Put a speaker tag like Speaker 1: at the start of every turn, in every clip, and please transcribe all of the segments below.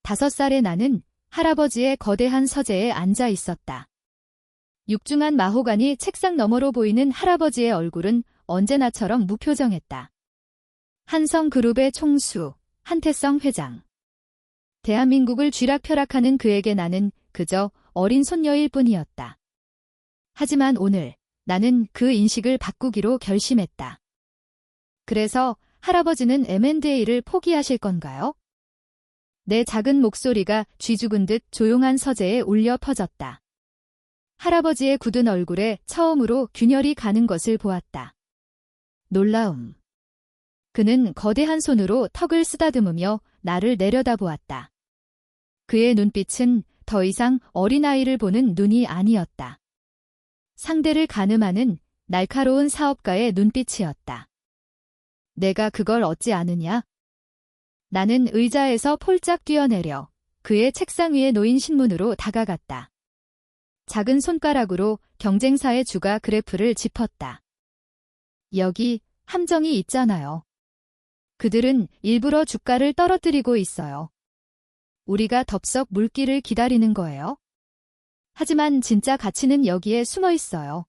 Speaker 1: 5살의 나는 할아버지의 거대한 서재에 앉아 있었다. 육중한 마호가니 책상 너머로 보이는 할아버지의 얼굴은 언제나처럼 무표정했다. 한성그룹의 총수, 한태성 회장. 대한민국을 쥐락펴락하는 그에게 나는 그저 어린 손녀일 뿐이었다. 하지만 오늘 나는 그 인식을 바꾸기로 결심했다. 그래서 할아버지는 M&A를 포기하실 건가요? 내 작은 목소리가 쥐 죽은 듯 조용한 서재에 울려 퍼졌다. 할아버지의 굳은 얼굴에 처음으로 균열이 가는 것을 보았다. 놀라움. 그는 거대한 손으로 턱을 쓰다듬으며 나를 내려다보았다. 그의 눈빛은 더 이상 어린아이를 보는 눈이 아니었다. 상대를 가늠하는 날카로운 사업가의 눈빛이었다. 내가 그걸 얻지 않으냐? 나는 의자에서 폴짝 뛰어내려 그의 책상 위에 놓인 신문으로 다가갔다. 작은 손가락으로 경쟁사의 주가 그래프를 짚었다. 여기 함정이 있잖아요. 그들은 일부러 주가를 떨어뜨리고 있어요. 우리가 덥석 물기를 기다리는 거예요. 하지만 진짜 가치는 여기에 숨어 있어요.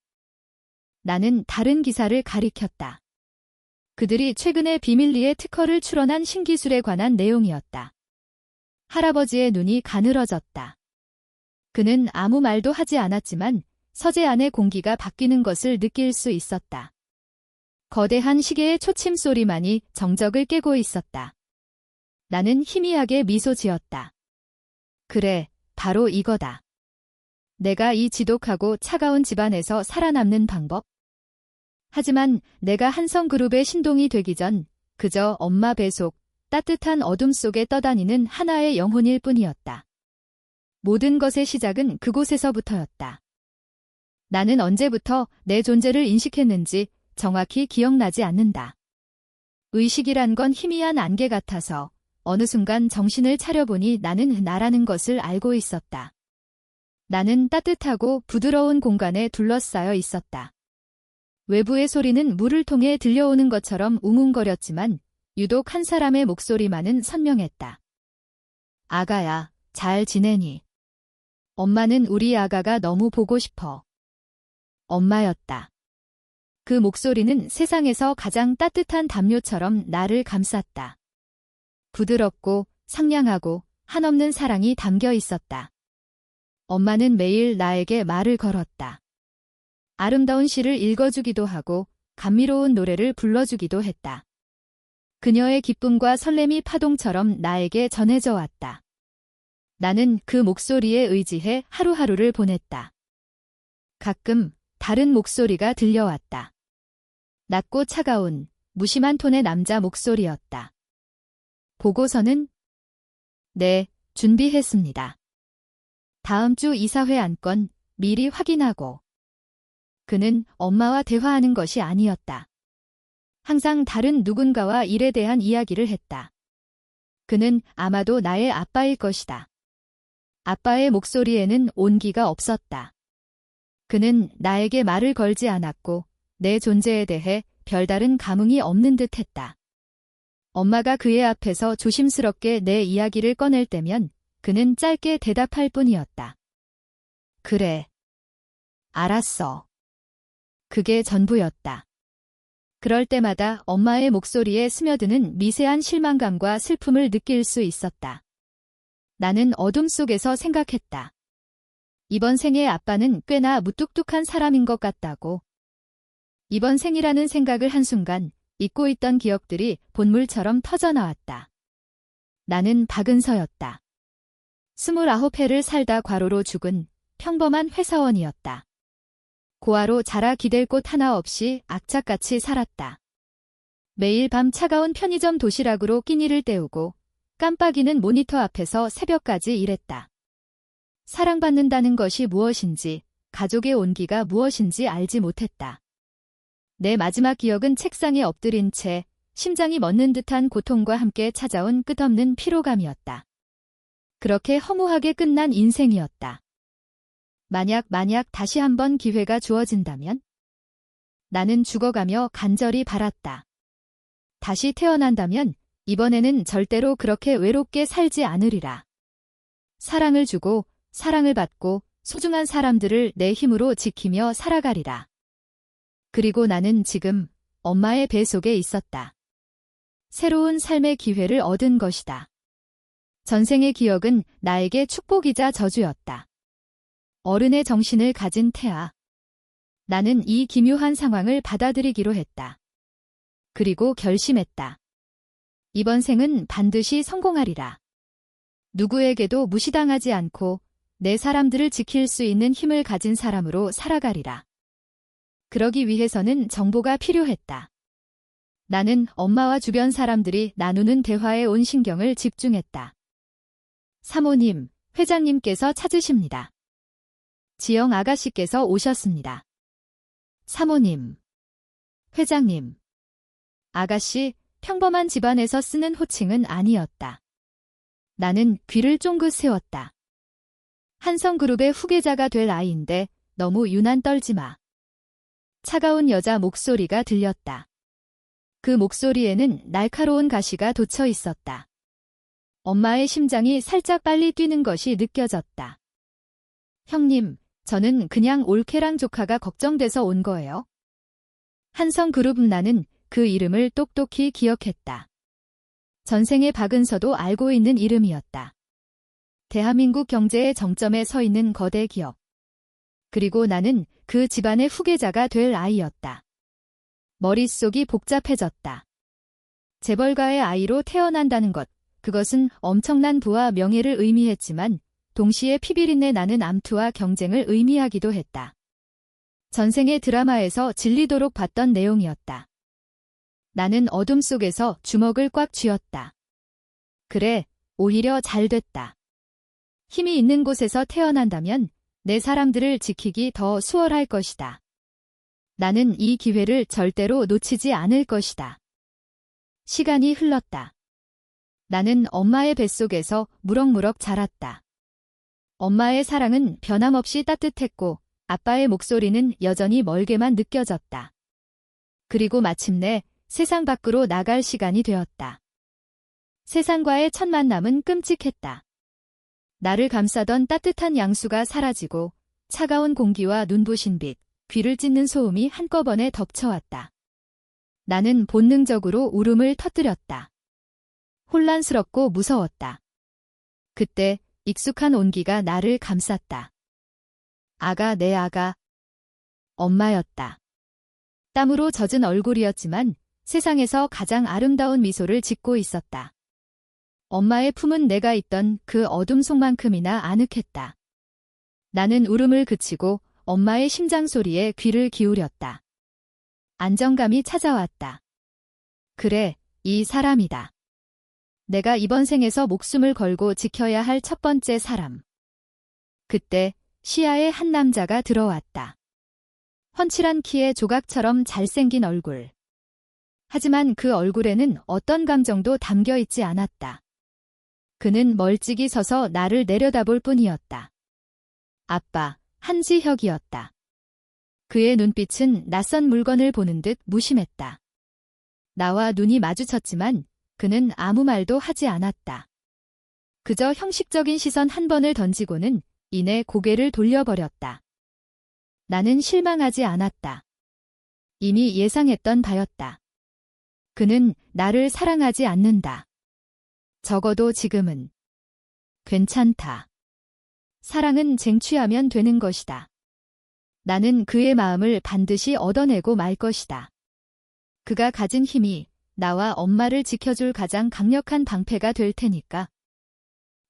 Speaker 1: 나는 다른 기사를 가리켰다. 그들이 최근에 비밀리에 특허를 출원한 신기술에 관한 내용이었다. 할아버지의 눈이 가늘어졌다. 그는 아무 말도 하지 않았지만 서재 안의 공기가 바뀌는 것을 느낄 수 있었다. 거대한 시계의 초침 소리만이 정적을 깨고 있었다. 나는 희미하게 미소 지었다. 그래, 바로 이거다. 내가 이 지독하고 차가운 집안에서 살아남는 방법? 하지만 내가 한성그룹의 신동이 되기 전 그저 엄마 배 속 따뜻한 어둠 속에 떠다니는 하나의 영혼일 뿐이었다. 모든 것의 시작은 그곳에서부터였다. 나는 언제부터 내 존재를 인식했는지 정확히 기억나지 않는다. 의식이란 건 희미한 안개 같아서 어느 순간 정신을 차려보니 나는 나라는 것을 알고 있었다. 나는 따뜻하고 부드러운 공간에 둘러싸여 있었다. 외부의 소리는 물을 통해 들려오는 것처럼 웅웅거렸지만 유독 한 사람의 목소리만은 선명했다. 아가야, 잘 지내니? 엄마는 우리 아가가 너무 보고 싶어. 엄마였다. 그 목소리는 세상에서 가장 따뜻한 담요처럼 나를 감쌌다. 부드럽고 상냥하고 한없는 사랑이 담겨 있었다. 엄마는 매일 나에게 말을 걸었다. 아름다운 시를 읽어주기도 하고 감미로운 노래를 불러주기도 했다. 그녀의 기쁨과 설렘이 파동처럼 나에게 전해져 왔다. 나는 그 목소리에 의지해 하루하루를 보냈다. 가끔 다른 목소리가 들려왔다. 낮고 차가운 무심한 톤의 남자 목소리였다. 보고서는? 네, 준비했습니다. 다음 주 이사회 안건 미리 확인하고. 그는 엄마와 대화하는 것이 아니었다. 항상 다른 누군가와 일에 대한 이야기를 했다. 그는 아마도 나의 아빠일 것이다. 아빠의 목소리에는 온기가 없었다. 그는 나에게 말을 걸지 않았고 내 존재에 대해 별다른 감흥이 없는 듯 했다. 엄마가 그의 앞에서 조심스럽게 내 이야기를 꺼낼 때면 그는 짧게 대답할 뿐이었다. 그래. 알았어. 그게 전부였다. 그럴 때마다 엄마의 목소리에 스며드는 미세한 실망감과 슬픔을 느낄 수 있었다. 나는 어둠 속에서 생각했다. 이번 생의 아빠는 꽤나 무뚝뚝한 사람인 것 같다고. 이번 생이라는 생각을 한순간 잊고 있던 기억들이 본물처럼 터져나왔다. 나는 박은서였다. 29회를 살다 과로로 죽은 평범한 회사원이었다. 고아로 자라 기댈 곳 하나 없이 악착같이 살았다. 매일 밤 차가운 편의점 도시락으로 끼니를 때우고 깜빡이는 모니터 앞에서 새벽까지 일했다. 사랑받는다는 것이 무엇인지, 가족의 온기가 무엇인지 알지 못했다. 내 마지막 기억은 책상에 엎드린 채 심장이 멎는 듯한 고통과 함께 찾아온 끝없는 피로감이었다. 그렇게 허무하게 끝난 인생이었다. 만약 다시 한번 기회가 주어진다면? 나는 죽어가며 간절히 바랐다. 다시 태어난다면 이번에는 절대로 그렇게 외롭게 살지 않으리라. 사랑을 주고 사랑을 받고 소중한 사람들을 내 힘으로 지키며 살아가리라. 그리고 나는 지금 엄마의 배 속에 있었다. 새로운 삶의 기회를 얻은 것이다. 전생의 기억은 나에게 축복이자 저주였다. 어른의 정신을 가진 태아. 나는 이 기묘한 상황을 받아들이기로 했다. 그리고 결심했다. 이번 생은 반드시 성공하리라. 누구에게도 무시당하지 않고 내 사람들을 지킬 수 있는 힘을 가진 사람으로 살아가리라. 그러기 위해서는 정보가 필요했다. 나는 엄마와 주변 사람들이 나누는 대화에 온 신경을 집중했다. 사모님, 회장님께서 찾으십니다. 지영 아가씨께서 오셨습니다. 사모님, 회장님. 아가씨, 평범한 집안에서 쓰는 호칭은 아니었다. 나는 귀를 쫑긋 세웠다. 한성그룹의 후계자가 될 아이인데 너무 유난 떨지 마. 차가운 여자 목소리가 들렸다. 그 목소리에는 날카로운 가시가 돋쳐 있었다. 엄마의 심장이 살짝 빨리 뛰는 것이 느껴졌다. 형님, 저는 그냥 올케랑 조카가 걱정돼서 온 거예요. 한성그룹. 나는 그 이름을 똑똑히 기억했다. 전생의 박은서도 알고 있는 이름이었다. 대한민국 경제의 정점에 서 있는 거대 기업. 그리고 나는 그 집안의 후계자가 될 아이였다. 머릿속이 복잡해졌다. 재벌가의 아이로 태어난다는 것, 그것은 엄청난 부와 명예를 의미했지만 동시에 피비린내 나는 암투와 경쟁을 의미하기도 했다. 전생의 드라마에서 질리도록 봤던 내용이었다. 나는 어둠 속에서 주먹을 꽉 쥐었다. 그래, 오히려 잘 됐다. 힘이 있는 곳에서 태어난다면 내 사람들을 지키기 더 수월할 것이다. 나는 이 기회를 절대로 놓치지 않을 것이다. 시간이 흘렀다. 나는 엄마의 뱃속에서 무럭무럭 자랐다. 엄마의 사랑은 변함없이 따뜻했고 아빠의 목소리는 여전히 멀게만 느껴졌다. 그리고 마침내 세상 밖으로 나갈 시간이 되었다. 세상과의 첫 만남은 끔찍했다. 나를 감싸던 따뜻한 양수가 사라지고 차가운 공기와 눈부신 빛, 귀를 찢는 소음이 한꺼번에 덮쳐왔다. 나는 본능적으로 울음을 터뜨렸다. 혼란스럽고 무서웠다. 그때 익숙한 온기가 나를 감쌌다. 아가, 내 아가. 엄마였다. 땀으로 젖은 얼굴이었지만 세상에서 가장 아름다운 미소를 짓고 있었다. 엄마의 품은 내가 있던 그 어둠 속만큼이나 아늑했다. 나는 울음을 그치고 엄마의 심장 소리에 귀를 기울였다. 안정감이 찾아왔다. 그래, 이 사람이다. 내가 이번 생에서 목숨을 걸고 지켜야 할 첫 번째 사람. 그때 시야에 한 남자가 들어왔다. 훤칠한 키에 조각처럼 잘생긴 얼굴. 하지만 그 얼굴에는 어떤 감정도 담겨 있지 않았다. 그는 멀찍이 서서 나를 내려다볼 뿐이었다. 아빠, 한지혁이었다. 그의 눈빛은 낯선 물건을 보는 듯 무심했다. 나와 눈이 마주쳤지만 그는 아무 말도 하지 않았다. 그저 형식적인 시선 한 번을 던지고는 이내 고개를 돌려버렸다. 나는 실망하지 않았다. 이미 예상했던 바였다. 그는 나를 사랑하지 않는다. 적어도 지금은. 괜찮다. 사랑은 쟁취하면 되는 것이다. 나는 그의 마음을 반드시 얻어내고 말 것이다. 그가 가진 힘이 나와 엄마를 지켜줄 가장 강력한 방패가 될 테니까.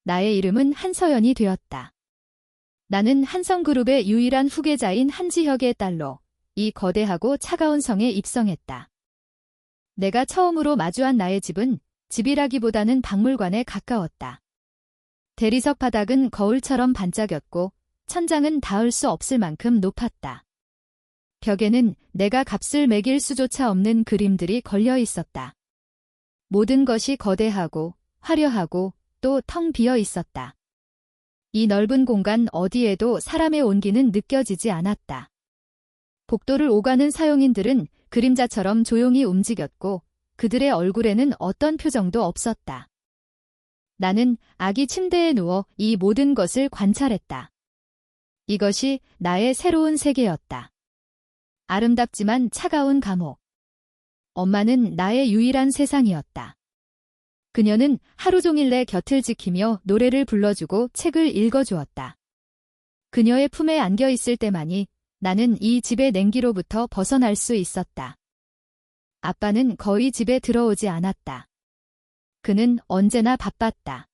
Speaker 1: 나의 이름은 한서연이 되었다. 나는 한성그룹의 유일한 후계자인 한지혁의 딸로 이 거대하고 차가운 성에 입성했다. 내가 처음으로 마주한 나의 집은 집이라기보다는 박물관에 가까웠다. 대리석 바닥은 거울처럼 반짝였고 천장은 닿을 수 없을 만큼 높았다. 벽에는 내가 값을 매길 수조차 없는 그림들이 걸려 있었다. 모든 것이 거대하고 화려하고 또 텅 비어 있었다. 이 넓은 공간 어디에도 사람의 온기는 느껴지지 않았다. 복도를 오가는 사용인들은 그림자처럼 조용히 움직였고 그들의 얼굴에는 어떤 표정도 없었다. 나는 아기 침대에 누워 이 모든 것을 관찰했다. 이것이 나의 새로운 세계였다. 아름답지만 차가운 감옥. 엄마는 나의 유일한 세상이었다. 그녀는 하루 종일 내 곁을 지키며 노래를 불러주고 책을 읽어주었다. 그녀의 품에 안겨 있을 때만이 나는 이 집의 냉기로부터 벗어날 수 있었다. 아빠는 거의 집에 들어오지 않았다. 그는 언제나 바빴다.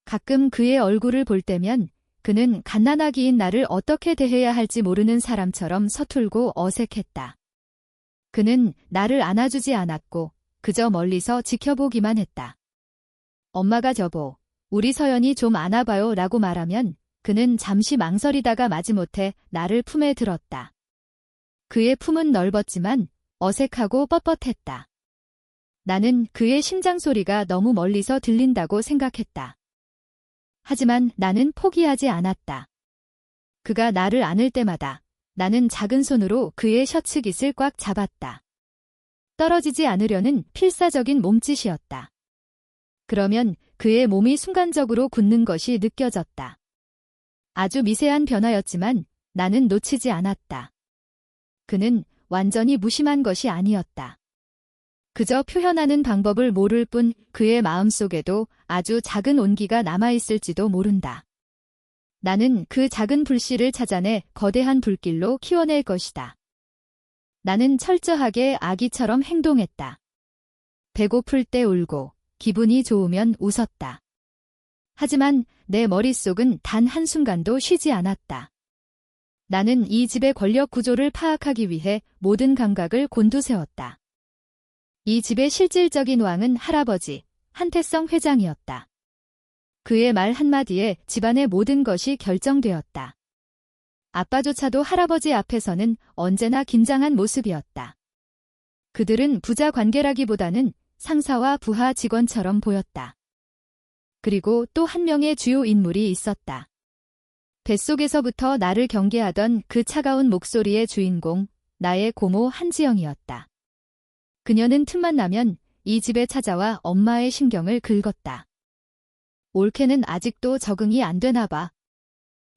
Speaker 1: 가끔 그의 얼굴을 볼 때면 그는 갓난아기인 나를 어떻게 대해야 할지 모르는 사람처럼 서툴고 어색했다. 그는 나를 안아주지 않았고 그저 멀리서 지켜보기만 했다. 엄마가 저보, 우리 서연이 좀 안아봐요 라고 말하면 그는 잠시 망설이다가 마지못해 나를 품에 들었다. 그의 품은 넓었지만 어색하고 뻣뻣했다. 나는 그의 심장 소리가 너무 멀리서 들린다고 생각했다. 하지만 나는 포기하지 않았다. 그가 나를 안을 때마다 나는 작은 손으로 그의 셔츠 깃을 꽉 잡았다. 떨어지지 않으려는 필사적인 몸짓이었다. 그러면 그의 몸이 순간적으로 굳는 것이 느껴졌다. 아주 미세한 변화였지만 나는 놓치지 않았다. 그는 완전히 무심한 것이 아니었다. 그저 표현하는 방법을 모를 뿐 그의 마음속에도 아주 작은 온기가 남아있을지도 모른다. 나는 그 작은 불씨를 찾아내 거대한 불길로 키워낼 것이다. 나는 철저하게 아기처럼 행동했다. 배고플 때 울고 기분이 좋으면 웃었다. 하지만 내 머릿속은 단 한순간도 쉬지 않았다. 나는 이 집의 권력 구조를 파악하기 위해 모든 감각을 곤두세웠다. 이 집의 실질적인 왕은 할아버지, 한태성 회장이었다. 그의 말 한마디에 집안의 모든 것이 결정되었다. 아빠조차도 할아버지 앞에서는 언제나 긴장한 모습이었다. 그들은 부자 관계라기보다는 상사와 부하 직원처럼 보였다. 그리고 또 한 명의 주요 인물이 있었다. 뱃속에서부터 나를 경계하던 그 차가운 목소리의 주인공, 나의 고모 한지영이었다. 그녀는 틈만 나면 이 집에 찾아와 엄마의 신경을 긁었다. 올케는 아직도 적응이 안 되나 봐.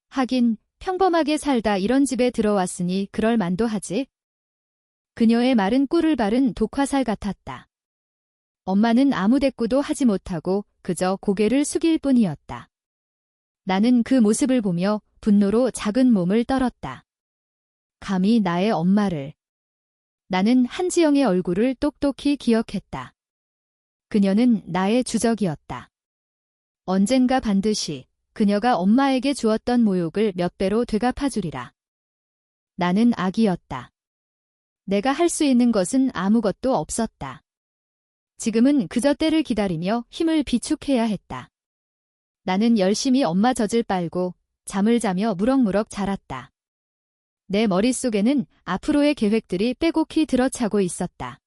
Speaker 1: 하긴 평범하게 살다 이런 집에 들어왔으니 그럴 만도 하지. 그녀의 말은 꿀을 바른 독화살 같았다. 엄마는 아무 대꾸도 하지 못하고 그저 고개를 숙일 뿐이었다. 나는 그 모습을 보며 분노로 작은 몸을 떨었다. 감히 나의 엄마를. 나는 한지영의 얼굴을 똑똑히 기억했다. 그녀는 나의 주적이었다. 언젠가 반드시 그녀가 엄마에게 주었던 모욕을 몇 배로 되갚아주리라. 나는 아기였다. 내가 할 수 있는 것은 아무것도 없었다. 지금은 그저 때를 기다리며 힘을 비축해야 했다. 나는 열심히 엄마 젖을 빨고 잠을 자며 무럭무럭 자랐다. 내 머릿속에는 앞으로의 계획들이 빼곡히 들어차고 있었다.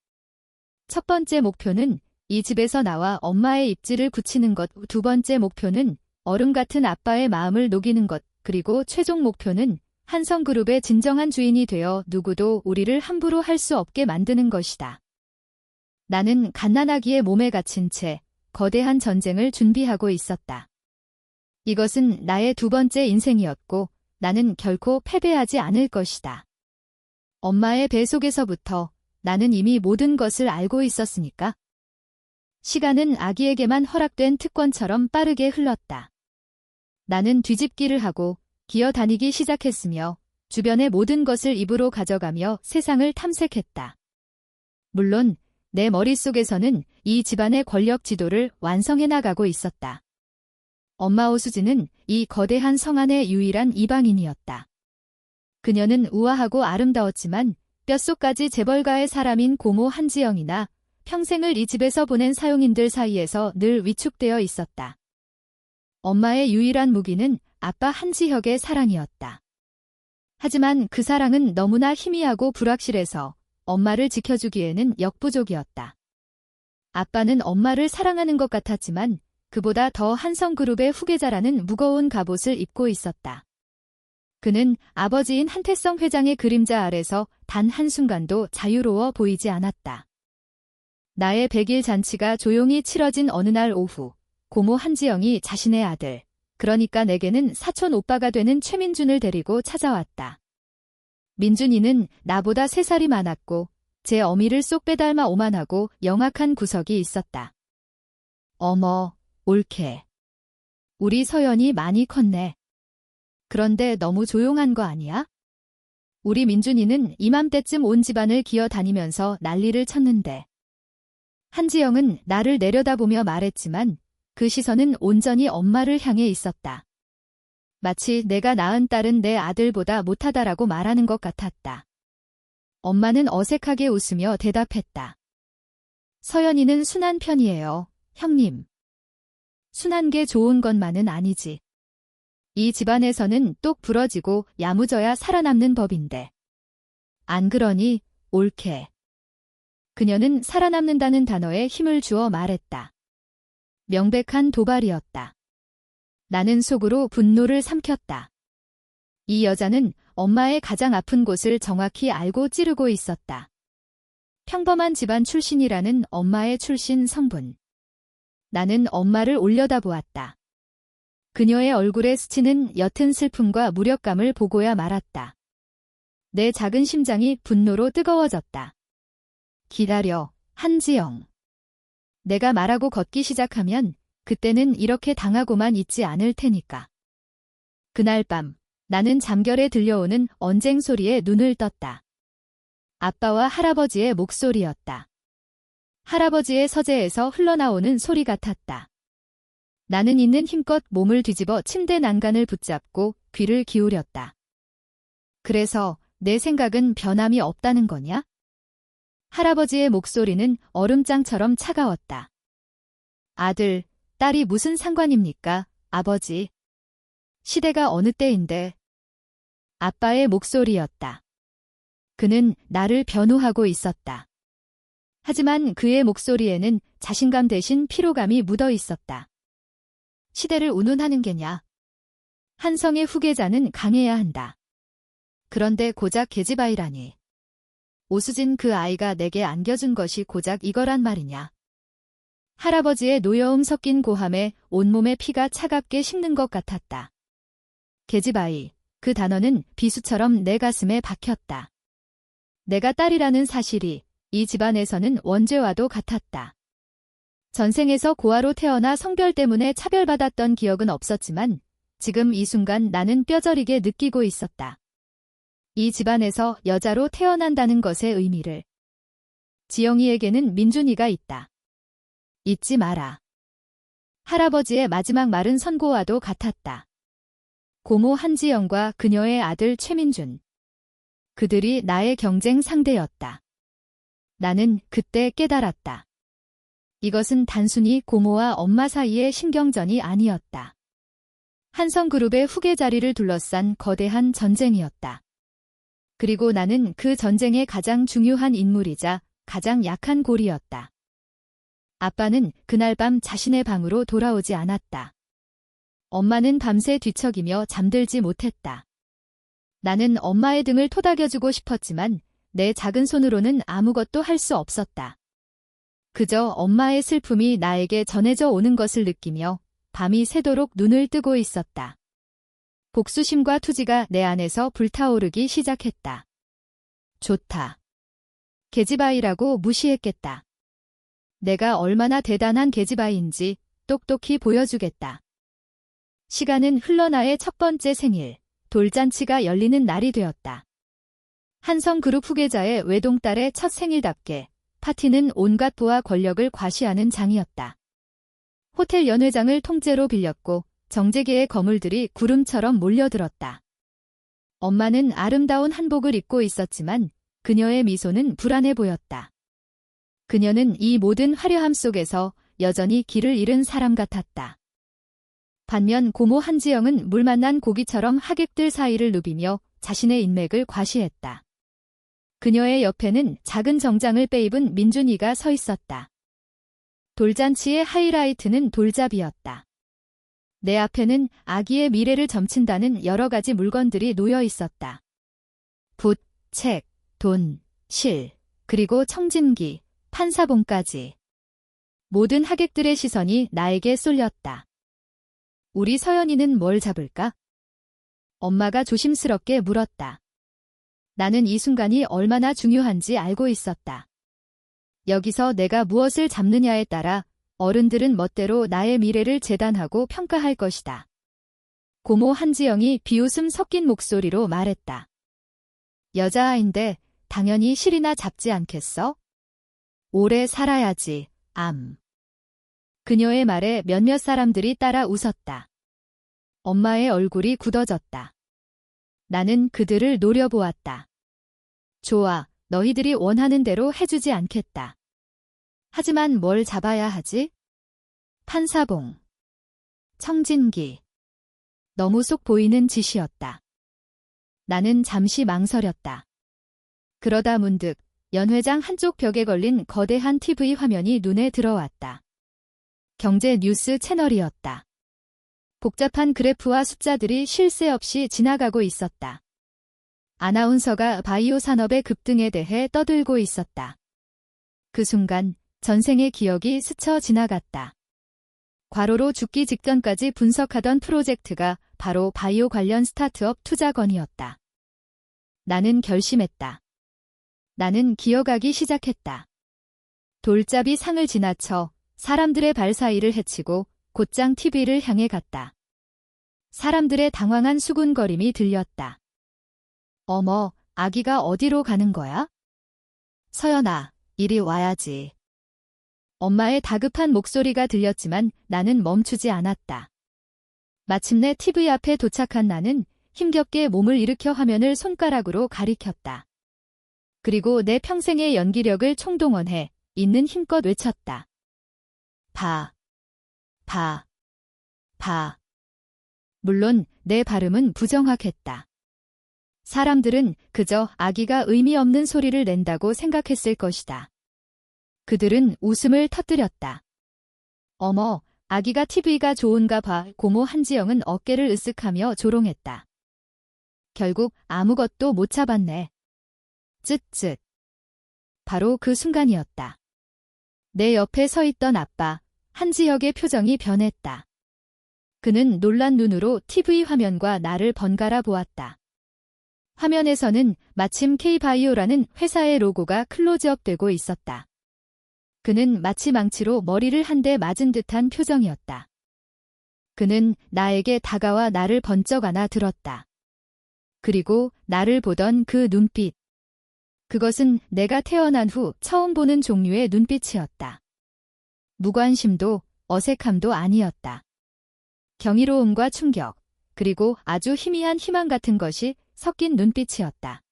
Speaker 1: 첫 번째 목표는 이 집에서 나와 엄마의 입지를 굳히는 것, 두 번째 목표는 얼음 같은 아빠의 마음을 녹이는 것, 그리고 최종 목표는 한성그룹의 진정한 주인이 되어 누구도 우리를 함부로 할 수 없게 만드는 것이다. 나는 갓난아기의 몸에 갇힌 채 거대한 전쟁을 준비하고 있었다. 이것은 나의 두 번째 인생이었고 나는 결코 패배하지 않을 것이다. 엄마의 배 속에서부터 나는 이미 모든 것을 알고 있었으니까. 시간은 아기에게만 허락된 특권처럼 빠르게 흘렀다. 나는 뒤집기를 하고 기어다니기 시작했으며 주변의 모든 것을 입으로 가져가며 세상을 탐색했다. 물론 내 머릿속에서는 이 집안의 권력 지도를 완성해 나가고 있었다. 엄마 오수지는 이 거대한 성 안의 유일한 이방인이었다. 그녀는 우아하고 아름다웠지만 뼛속까지 재벌가의 사람인 고모 한지영이나 평생을 이 집에서 보낸 사용인들 사이에서 늘 위축되어 있었다. 엄마의 유일한 무기는 아빠 한지혁의 사랑이었다. 하지만 그 사랑은 너무나 희미하고 불확실해서 엄마를 지켜주기에는 역부족이었다. 아빠는 엄마를 사랑하는 것 같았지만 그보다 더 한성그룹의 후계자라는 무거운 갑옷을 입고 있었다. 그는 아버지인 한태성 회장의 그림자 아래서 단 한순간도 자유로워 보이지 않았다. 나의 100일 잔치가 조용히 치러진 어느 날 오후, 고모 한지영이 자신의 아들, 그러니까 내게는 사촌 오빠가 되는 최민준을 데리고 찾아왔다. 민준이는 나보다 3살이 많았고 제 어미를 쏙 빼닮아 오만하고 영악한 구석이 있었다. 어머, 옳게. 우리 서연이 많이 컸네. 그런데 너무 조용한 거 아니야? 우리 민준이는 이맘때쯤 온 집안을 기어다니면서 난리를 쳤는데. 한지영은 나를 내려다보며 말했지만 그 시선은 온전히 엄마를 향해 있었다. 마치 내가 낳은 딸은 내 아들보다 못하다라고 말하는 것 같았다. 엄마는 어색하게 웃으며 대답했다. 서연이는 순한 편이에요, 형님. 순한 게 좋은 것만은 아니지. 이 집안에서는 똑 부러지고 야무져야 살아남는 법인데. 안 그러니 옳게. 그녀는 살아남는다는 단어에 힘을 주어 말했다. 명백한 도발이었다. 나는 속으로 분노를 삼켰다. 이 여자는 엄마의 가장 아픈 곳을 정확히 알고 찌르고 있었다. 평범한 집안 출신이라는 엄마의 출신 성분. 나는 엄마를 올려다보았다. 그녀의 얼굴에 스치는 옅은 슬픔과 무력감을 보고야 말았다. 내 작은 심장이 분노로 뜨거워졌다. 기다려, 한지영. 내가 말하고 걷기 시작하면 그때는 이렇게 당하고만 있지 않을 테니까. 그날 밤 나는 잠결에 들려오는 언쟁 소리에 눈을 떴다. 아빠와 할아버지의 목소리였다. 할아버지의 서재에서 흘러나오는 소리 같았다. 나는 있는 힘껏 몸을 뒤집어 침대 난간을 붙잡고 귀를 기울였다. 그래서 내 생각은 변함이 없다는 거냐? 할아버지의 목소리는 얼음장처럼 차가웠다. 아들, 딸이 무슨 상관입니까, 아버지? 시대가 어느 때인데. 아빠의 목소리였다. 그는 나를 변호하고 있었다. 하지만 그의 목소리에는 자신감 대신 피로감이 묻어 있었다. 시대를 운운하는 게냐? 한성의 후계자는 강해야 한다. 그런데 고작 계집아이라니. 오수진 그 아이가 내게 안겨준 것이 고작 이거란 말이냐. 할아버지의 노여움 섞인 고함에 온몸의 피가 차갑게 식는 것 같았다. 계집아이, 그 단어는 비수처럼 내 가슴에 박혔다. 내가 딸이라는 사실이 이 집안에서는 원죄와도 같았다. 전생에서 고아로 태어나 성별 때문에 차별받았던 기억은 없었지만 지금 이 순간 나는 뼈저리게 느끼고 있었다. 이 집안에서 여자로 태어난다는 것의 의미를. 지영이에게는 민준이가 있다. 잊지 마라. 할아버지의 마지막 말은 선고와도 같았다. 고모 한지영과 그녀의 아들 최민준. 그들이 나의 경쟁 상대였다. 나는 그때 깨달았다. 이것은 단순히 고모와 엄마 사이의 신경전이 아니었다. 한성그룹의 후계 자리를 둘러싼 거대한 전쟁이었다. 그리고 나는 그 전쟁의 가장 중요한 인물이자 가장 약한 고리였다. 아빠는 그날 밤 자신의 방으로 돌아오지 않았다. 엄마는 밤새 뒤척이며 잠들지 못했다. 나는 엄마의 등을 토닥여주고 싶었지만 내 작은 손으로는 아무것도 할 수 없었다. 그저 엄마의 슬픔이 나에게 전해져 오는 것을 느끼며 밤이 새도록 눈을 뜨고 있었다. 복수심과 투지가 내 안에서 불타오르기 시작했다. 좋다. 계집아이라고 무시했겠다. 내가 얼마나 대단한 계집아이인지 똑똑히 보여주겠다. 시간은 흘러 나의 첫 번째 생일, 돌잔치가 열리는 날이 되었다. 한성그룹 후계자의 외동딸의 첫 생일답게 파티는 온갖 부와 권력을 과시하는 장이었다. 호텔 연회장을 통째로 빌렸고 정재계의 거물들이 구름처럼 몰려들었다. 엄마는 아름다운 한복을 입고 있었지만 그녀의 미소는 불안해 보였다. 그녀는 이 모든 화려함 속에서 여전히 길을 잃은 사람 같았다. 반면 고모 한지영은 물 만난 고기처럼 하객들 사이를 누비며 자신의 인맥을 과시했다. 그녀의 옆에는 작은 정장을 빼입은 민준이가 서 있었다. 돌잔치의 하이라이트는 돌잡이였다. 내 앞에는 아기의 미래를 점친다는 여러 가지 물건들이 놓여 있었다. 붓, 책, 돈, 실, 그리고 청진기, 판사봉까지. 모든 하객들의 시선이 나에게 쏠렸다. 우리 서연이는 뭘 잡을까? 엄마가 조심스럽게 물었다. 나는 이 순간이 얼마나 중요한지 알고 있었다. 여기서 내가 무엇을 잡느냐에 따라 어른들은 멋대로 나의 미래를 재단하고 평가할 것이다. 고모 한지영이 비웃음 섞인 목소리로 말했다. 여자아인데 당연히 실이나 잡지 않겠어? 오래 살아야지, 암. 그녀의 말에 몇몇 사람들이 따라 웃었다. 엄마의 얼굴이 굳어졌다. 나는 그들을 노려보았다. 좋아, 너희들이 원하는 대로 해주지 않겠다. 하지만 뭘 잡아야 하지? 판사봉. 청진기. 너무 속 보이는 짓이었다. 나는 잠시 망설였다. 그러다 문득 연회장 한쪽 벽에 걸린 거대한 TV 화면이 눈에 들어왔다. 경제 뉴스 채널이었다. 복잡한 그래프와 숫자들이 쉴 새 없이 지나가고 있었다. 아나운서가 바이오 산업의 급등에 대해 떠들고 있었다. 그 순간 전생의 기억이 스쳐 지나갔다. 과로로 죽기 직전까지 분석하던 프로젝트가 바로 바이오 관련 스타트업 투자건이었다. 나는 결심했다. 나는 기어가기 시작했다. 돌잡이 상을 지나쳐 사람들의 발 사이를 헤치고 곧장 TV를 향해 갔다. 사람들의 당황한 수군거림이 들렸다. 어머, 아기가 어디로 가는 거야? 서연아, 이리 와야지. 엄마의 다급한 목소리가 들렸지만 나는 멈추지 않았다. 마침내 TV 앞에 도착한 나는 힘겹게 몸을 일으켜 화면을 손가락으로 가리켰다. 그리고 내 평생의 연기력을 총동원해 있는 힘껏 외쳤다. 봐. 물론 내 발음은 부정확했다. 사람들은 그저 아기가 의미 없는 소리를 낸다고 생각했을 것이다. 그들은 웃음을 터뜨렸다. 어머, 아기가 TV가 좋은가 봐. 고모 한지영은 어깨를 으쓱하며 조롱했다. 결국 아무것도 못 잡았네. 쯧쯧. 바로 그 순간이었다. 내 옆에 서 있던 아빠, 한지혁의 표정이 변했다. 그는 놀란 눈으로 TV 화면과 나를 번갈아 보았다. 화면에서는 마침 K바이오라는 회사의 로고가 클로즈업되고 있었다. 그는 마치 망치로 머리를 한 대 맞은 듯한 표정이었다. 그는 나에게 다가와 나를 번쩍 안아 들었다. 그리고 나를 보던 그 눈빛. 그것은 내가 태어난 후 처음 보는 종류의 눈빛이었다. 무관심도 어색함도 아니었다. 경이로움과 충격, 그리고 아주 희미한 희망 같은 것이 섞인 눈빛이었다.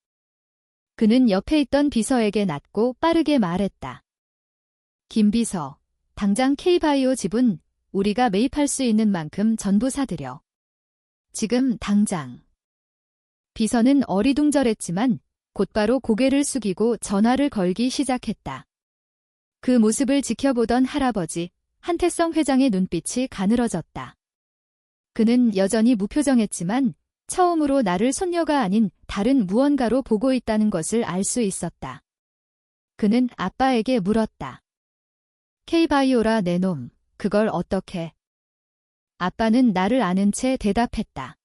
Speaker 1: 그는 옆에 있던 비서에게 낮고 빠르게 말했다. 김 비서, 당장 K바이오 지분 우리가 매입할 수 있는 만큼 전부 사들여. 지금 당장. 비서는 어리둥절했지만 곧바로 고개를 숙이고 전화를 걸기 시작했다. 그 모습을 지켜보던 할아버지, 한태성 회장의 눈빛이 가늘어졌다. 그는 여전히 무표정했지만 처음으로 나를 손녀가 아닌 다른 무언가로 보고 있다는 것을 알 수 있었다. 그는 아빠에게 물었다. K바이오라 내 놈, 그걸 어떻게? 아빠는 나를 아는 채 대답했다.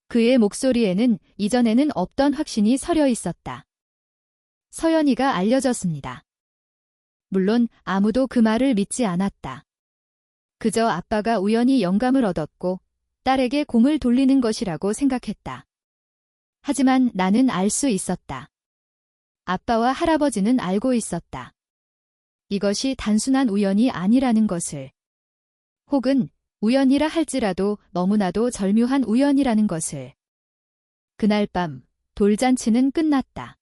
Speaker 1: 그의 목소리에는 이전에는 없던 확신이 서려 있었다. 서연이가 알려졌습니다. 물론 아무도 그 말을 믿지 않았다. 그저 아빠가 우연히 영감을 얻었고 딸에게 공을 돌리는 것이라고 생각했다. 하지만 나는 알 수 있었다. 아빠와 할아버지는 알고 있었다. 이것이 단순한 우연이 아니라는 것을. 혹은 우연이라 할지라도 너무나도 절묘한 우연이라는 것을. 그날 밤 돌잔치는 끝났다.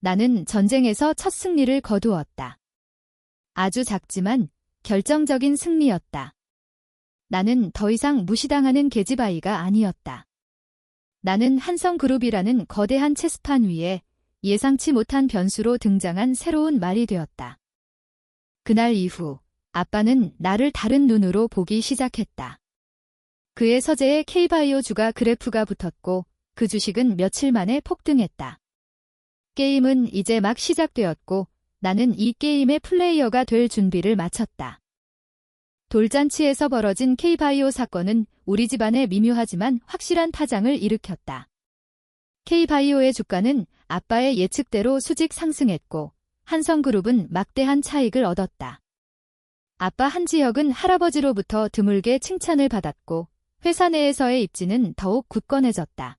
Speaker 1: 나는 전쟁에서 첫 승리를 거두었다. 아주 작지만 결정적인 승리였다. 나는 더 이상 무시당하는 계집아이가 아니었다. 나는 한성그룹이라는 거대한 체스판 위에 예상치 못한 변수로 등장한 새로운 말이 되었다. 그날 이후 아빠는 나를 다른 눈으로 보기 시작했다. 그의 서재에 K바이오 주가 그래프가 붙었고 그 주식은 며칠 만에 폭등했다. 게임은 이제 막 시작되었고 나는 이 게임의 플레이어가 될 준비를 마쳤다. 돌잔치에서 벌어진 K바이오 사건은 우리 집안에 미묘하지만 확실한 파장을 일으켰다. K바이오의 주가는 아빠의 예측대로 수직 상승했고 한성그룹은 막대한 차익을 얻었다. 아빠 한지혁은 할아버지로부터 드물게 칭찬을 받았고 회사 내에서의 입지는 더욱 굳건해졌다.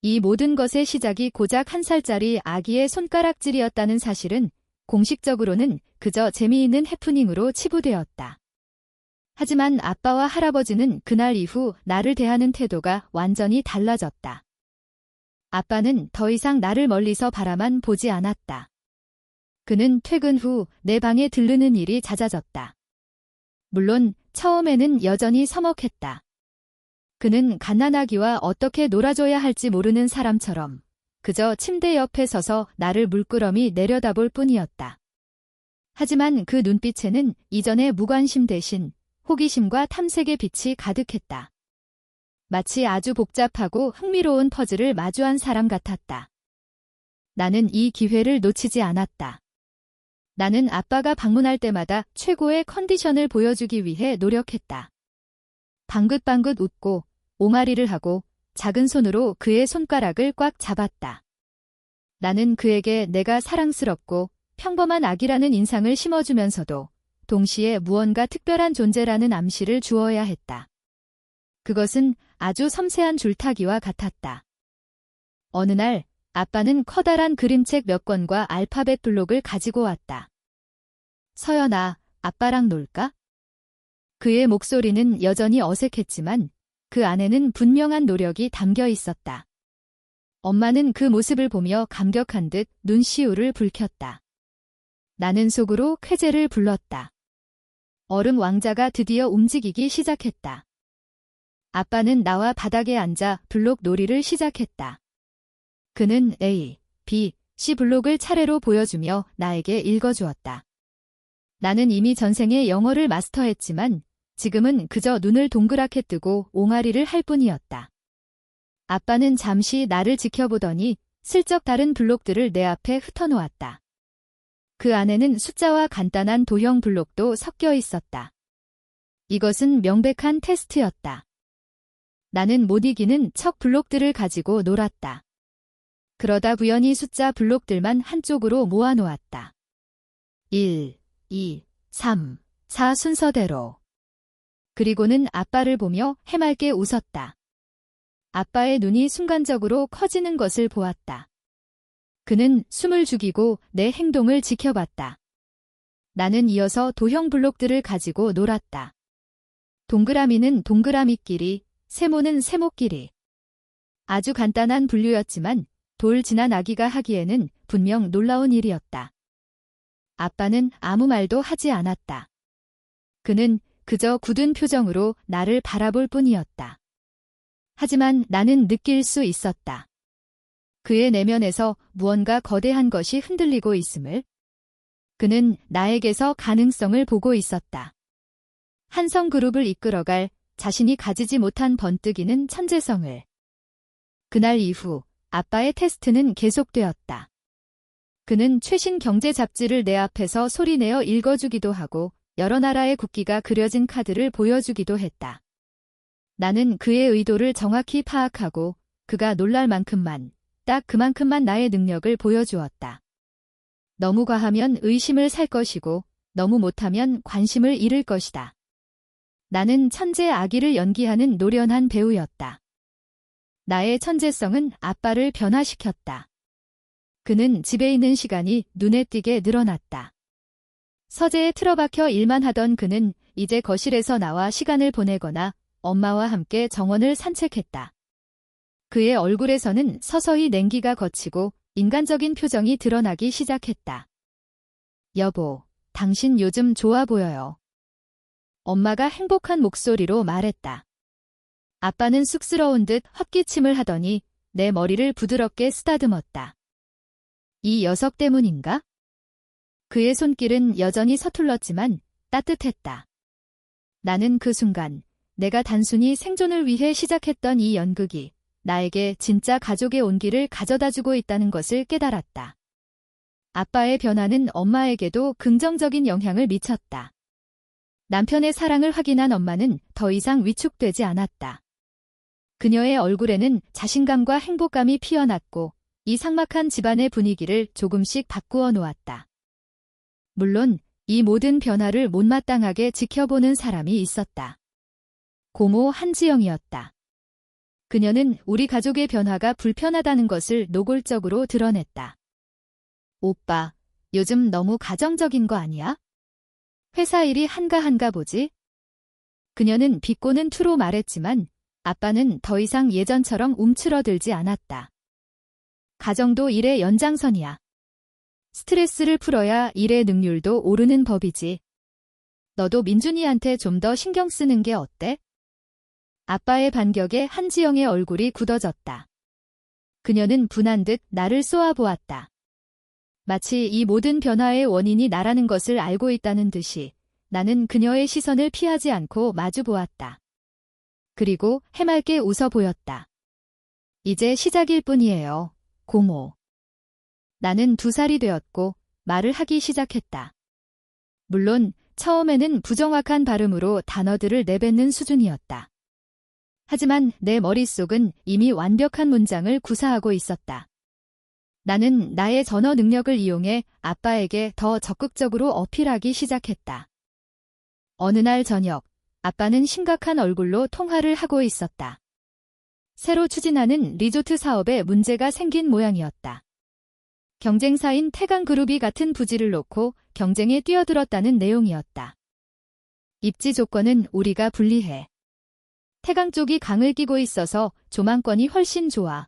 Speaker 1: 이 모든 것의 시작이 고작 1살짜리 아기의 손가락질이었다는 사실은 공식적으로는 그저 재미있는 해프닝으로 치부되었다. 하지만 아빠와 할아버지는 그날 이후 나를 대하는 태도가 완전히 달라졌다. 아빠는 더 이상 나를 멀리서 바라만 보지 않았다. 그는 퇴근 후 내 방에 들르는 일이 잦아졌다. 물론 처음에는 여전히 서먹했다. 그는 갓난아기와 어떻게 놀아줘야 할지 모르는 사람처럼 그저 침대 옆에 서서 나를 물끄러미 내려다볼 뿐이었다. 하지만 그 눈빛에는 이전의 무관심 대신 호기심과 탐색의 빛이 가득했다. 마치 아주 복잡하고 흥미로운 퍼즐을 마주한 사람 같았다. 나는 이 기회를 놓치지 않았다. 나는 아빠가 방문할 때마다 최고의 컨디션을 보여주기 위해 노력했다. 방긋방긋 웃고 옹알이를 하고 작은 손으로 그의 손가락을 꽉 잡았다. 나는 그에게 내가 사랑스럽고 평범한 아기라는 인상을 심어주면서도 동시에 무언가 특별한 존재라는 암시를 주어야 했다. 그것은 아주 섬세한 줄타기와 같았다. 어느 날 아빠는 커다란 그림책 몇 권과 알파벳 블록을 가지고 왔다. 서연아, 아빠랑 놀까? 그의 목소리는 여전히 어색했지만 그 안에는 분명한 노력이 담겨 있었다. 엄마는 그 모습을 보며 감격한 듯 눈시울을 붉혔다. 나는 속으로 쾌재를 불렀다. 얼음 왕자가 드디어 움직이기 시작했다. 아빠는 나와 바닥에 앉아 블록 놀이를 시작했다. 그는 A, B, C 블록을 차례로 보여주며 나에게 읽어주었다. 나는 이미 전생에 영어를 마스터했지만 지금은 그저 눈을 동그랗게 뜨고 옹알이를 할 뿐이었다. 아빠는 잠시 나를 지켜보더니 슬쩍 다른 블록들을 내 앞에 흩어놓았다. 그 안에는 숫자와 간단한 도형 블록도 섞여 있었다. 이것은 명백한 테스트였다. 나는 못 이기는 척 블록들을 가지고 놀았다. 그러다 우연히 숫자 블록들만 한쪽으로 모아놓았다. 1, 2, 3, 4 순서대로. 그리고는 아빠를 보며 해맑게 웃었다. 아빠의 눈이 순간적으로 커지는 것을 보았다. 그는 숨을 죽이고 내 행동을 지켜봤다. 나는 이어서 도형 블록들을 가지고 놀았다. 동그라미는 동그라미끼리, 세모는 세모끼리. 아주 간단한 분류였지만 돌 지난 아기가 하기에는 분명 놀라운 일이었다. 아빠는 아무 말도 하지 않았다. 그는 그저 굳은 표정으로 나를 바라볼 뿐이었다. 하지만 나는 느낄 수 있었다. 그의 내면에서 무언가 거대한 것이 흔들리고 있음을. 그는 나에게서 가능성을 보고 있었다. 한성그룹을 이끌어갈 자신이 가지지 못한 번뜩이는 천재성을. 그날 이후 아빠의 테스트는 계속되었다. 그는 최신 경제 잡지를 내 앞에서 소리내어 읽어주기도 하고 여러 나라의 국기가 그려진 카드를 보여주기도 했다. 나는 그의 의도를 정확히 파악하고 그가 놀랄 만큼만, 딱 그만큼만 나의 능력을 보여주었다. 너무 과하면 의심을 살 것이고 너무 못하면 관심을 잃을 것이다. 나는 천재 아기를 연기하는 노련한 배우였다. 나의 천재성은 아빠를 변화시켰다. 그는 집에 있는 시간이 눈에 띄게 늘어났다. 서재에 틀어박혀 일만 하던 그는 이제 거실에서 나와 시간을 보내거나 엄마와 함께 정원을 산책했다. 그의 얼굴에서는 서서히 냉기가 걷히고 인간적인 표정이 드러나기 시작했다. 여보, 당신 요즘 좋아 보여요. 엄마가 행복한 목소리로 말했다. 아빠는 쑥스러운 듯 헛기침을 하더니 내 머리를 부드럽게 쓰다듬었다. 이 녀석 때문인가? 그의 손길은 여전히 서툴렀지만 따뜻했다. 나는 그 순간 내가 단순히 생존을 위해 시작했던 이 연극이 나에게 진짜 가족의 온기를 가져다주고 있다는 것을 깨달았다. 아빠의 변화는 엄마에게도 긍정적인 영향을 미쳤다. 남편의 사랑을 확인한 엄마는 더 이상 위축되지 않았다. 그녀의 얼굴에는 자신감과 행복감이 피어났고 이 삭막한 집안의 분위기를 조금씩 바꾸어 놓았다. 물론 이 모든 변화를 못마땅하게 지켜보는 사람이 있었다. 고모 한지영이었다. 그녀는 우리 가족의 변화가 불편하다는 것을 노골적으로 드러냈다. 오빠, 요즘 너무 가정적인 거 아니야? 회사 일이 한가한가 보지? 그녀는 비꼬는 투로 말했지만 아빠는 더 이상 예전처럼 움츠러들지 않았다. 가정도 일의 연장선이야. 스트레스를 풀어야 일의 능률도 오르는 법이지. 너도 민준이한테 좀 더 신경 쓰는 게 어때? 아빠의 반격에 한지영의 얼굴이 굳어졌다. 그녀는 분한 듯 나를 쏘아보았다. 마치 이 모든 변화의 원인이 나라는 것을 알고 있다는 듯이 나는 그녀의 시선을 피하지 않고 마주보았다. 그리고 해맑게 웃어 보였다. 이제 시작일 뿐이에요, 고모. 나는 2살이 되었고 말을 하기 시작했다. 물론 처음에는 부정확한 발음으로 단어들을 내뱉는 수준이었다. 하지만 내 머릿속은 이미 완벽한 문장을 구사하고 있었다. 나는 나의 전어 능력을 이용해 아빠에게 더 적극적으로 어필하기 시작했다. 어느 날 저녁, 아빠는 심각한 얼굴로 통화를 하고 있었다. 새로 추진하는 리조트 사업에 문제가 생긴 모양이었다. 경쟁사인 태강그룹이 같은 부지를 놓고 경쟁에 뛰어들었다는 내용이었다. 입지 조건은 우리가 불리해. 태강 쪽이 강을 끼고 있어서 조망권이 훨씬 좋아.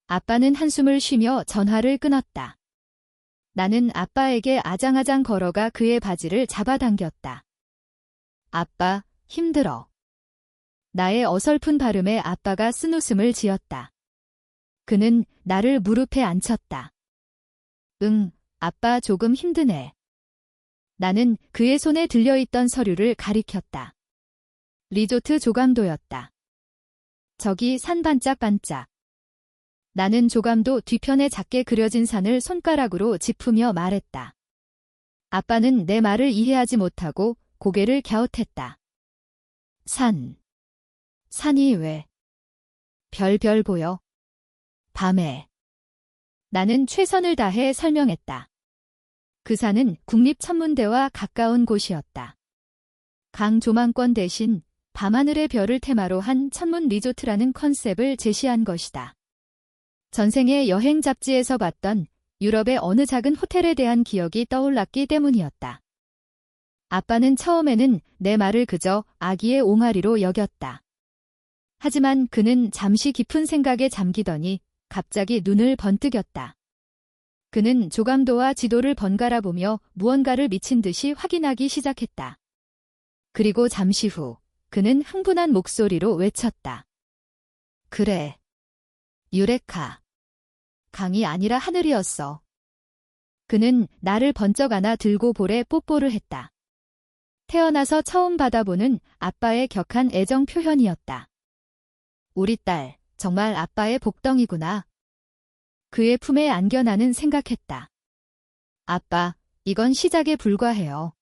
Speaker 1: 아빠는 한숨을 쉬며 전화를 끊었다. 나는 아빠에게 아장아장 걸어가 그의 바지를 잡아당겼다. 아빠, 힘들어. 나의 어설픈 발음에 아빠가 쓴웃음을 지었다. 그는 나를 무릎에 앉혔다. 응, 아빠 조금 힘드네. 나는 그의 손에 들려있던 서류를 가리켰다. 리조트 조감도였다. 저기 산 반짝반짝. 나는 조감도 뒤편에 작게 그려진 산을 손가락으로 짚으며 말했다. 아빠는 내 말을 이해하지 못하고 고개를 갸웃했다. 산이 왜? 별별 보여. 밤에. 나는 최선을 다해 설명했다. 그 산은 국립천문대와 가까운 곳이었다. 강 조망권 대신 밤하늘의 별을 테마로 한 천문 리조트라는 컨셉을 제시한 것이다. 전생의 여행 잡지에서 봤던 유럽의 어느 작은 호텔에 대한 기억이 떠올랐기 때문이었다. 아빠는 처음에는 내 말을 그저 아기의 옹알이로 여겼다. 하지만 그는 잠시 깊은 생각에 잠기더니 갑자기 눈을 번뜩였다. 그는 조감도와 지도를 번갈아 보며 무언가를 미친 듯이 확인하기 시작했다. 그리고 잠시 후 그는 흥분한 목소리로 외쳤다. 그래. 유레카. 강이 아니라 하늘이었어. 그는 나를 번쩍 안아 들고 볼에 뽀뽀를 했다. 태어나서 처음 받아보는 아빠의 격한 애정 표현이었다. 우리 딸, 정말 아빠의 복덩이구나. 그의 품에 안겨 나는 생각했다. 아빠, 이건 시작에 불과해요.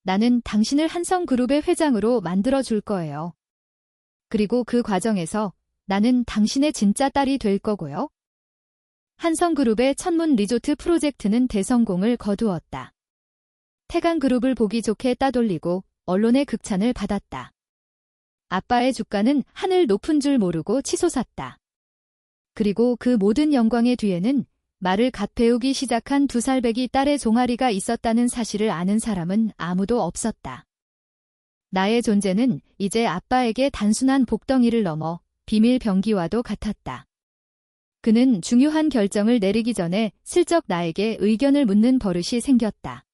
Speaker 1: 나는 당신을 한성그룹의 회장으로 만들어줄 거예요. 그리고 그 과정에서 나는 당신의 진짜 딸이 될 거고요. 한성그룹의 천문 리조트 프로젝트는 대성공을 거두었다. 태강그룹을 보기 좋게 따돌리고 언론의 극찬을 받았다. 아빠의 주가는 하늘 높은 줄 모르고 치솟았다. 그리고 그 모든 영광의 뒤에는 말을 갓 배우기 시작한 2살배기 딸의 종아리가 있었다는 사실을 아는 사람은 아무도 없었다. 나의 존재는 이제 아빠에게 단순한 복덩이를 넘어 비밀 병기와도 같았다. 그는 중요한 결정을 내리기 전에 슬쩍 나에게 의견을 묻는 버릇이 생겼다.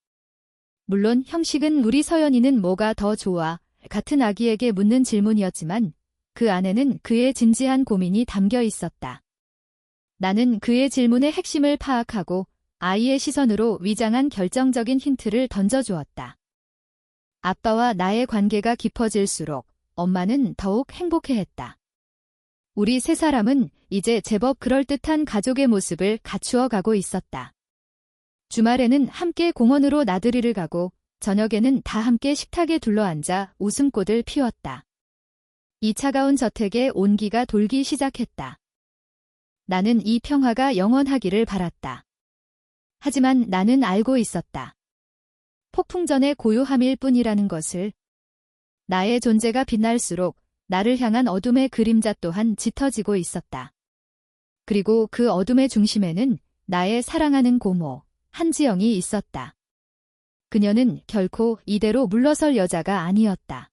Speaker 1: 물론 형식은 우리 서연이는 뭐가 더 좋아? 같은 아기에게 묻는 질문이었지만 그 안에는 그의 진지한 고민이 담겨 있었다. 나는 그의 질문의 핵심을 파악하고 아이의 시선으로 위장한 결정적인 힌트를 던져주었다. 아빠와 나의 관계가 깊어질수록 엄마는 더욱 행복해했다. 우리 세 사람은 이제 제법 그럴듯한 가족의 모습을 갖추어 가고 있었다. 주말에는 함께 공원으로 나들이를 가고 저녁에는 다 함께 식탁에 둘러앉아 웃음꽃을 피웠다. 이 차가운 저택에 온기가 돌기 시작했다. 나는 이 평화가 영원하기를 바랐다. 하지만 나는 알고 있었다. 폭풍전의 고요함일 뿐이라는 것을. 나의 존재가 빛날수록 나를 향한 어둠의 그림자 또한 짙어지고 있었다. 그리고 그 어둠의 중심에는 나의 사랑하는 고모, 한지영이 있었다. 그녀는 결코 이대로 물러설 여자가 아니었다.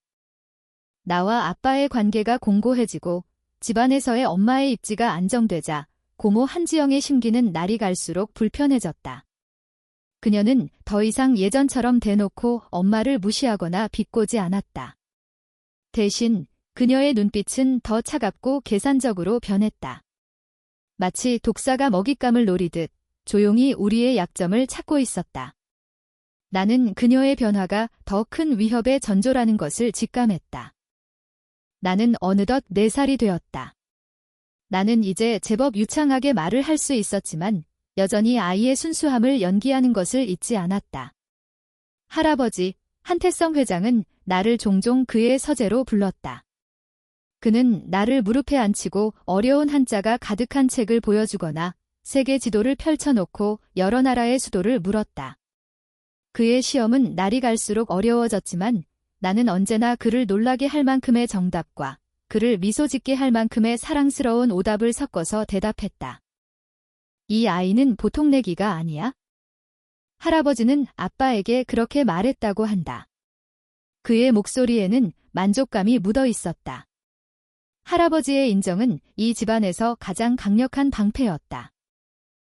Speaker 1: 나와 아빠의 관계가 공고해지고 집안에서의 엄마의 입지가 안정되자 고모 한지영의 심기는 날이 갈수록 불편해졌다. 그녀는 더 이상 예전처럼 대놓고 엄마를 무시하거나 비꼬지 않았다. 대신 그녀의 눈빛은 더 차갑고 계산적으로 변했다. 마치 독사가 먹잇감을 노리듯 조용히 우리의 약점을 찾고 있었다. 나는 그녀의 변화가 더 큰 위협의 전조라는 것을 직감했다. 나는 어느덧 4살이 되었다. 나는 이제 제법 유창하게 말을 할 수 있었지만 여전히 아이의 순수함을 연기하는 것을 잊지 않았다. 할아버지, 한태성 회장은 나를 종종 그의 서재로 불렀다. 그는 나를 무릎에 앉히고 어려운 한자가 가득한 책을 보여주거나 세계 지도를 펼쳐놓고 여러 나라의 수도를 물었다. 그의 시험은 날이 갈수록 어려워졌지만 나는 언제나 그를 놀라게 할 만큼의 정답과 그를 미소 짓게 할 만큼의 사랑스러운 오답을 섞어서 대답했다. 이 아이는 보통 내기가 아니야? 할아버지는 아빠에게 그렇게 말했다고 한다. 그의 목소리에는 만족감이 묻어 있었다. 할아버지의 인정은 이 집안에서 가장 강력한 방패였다.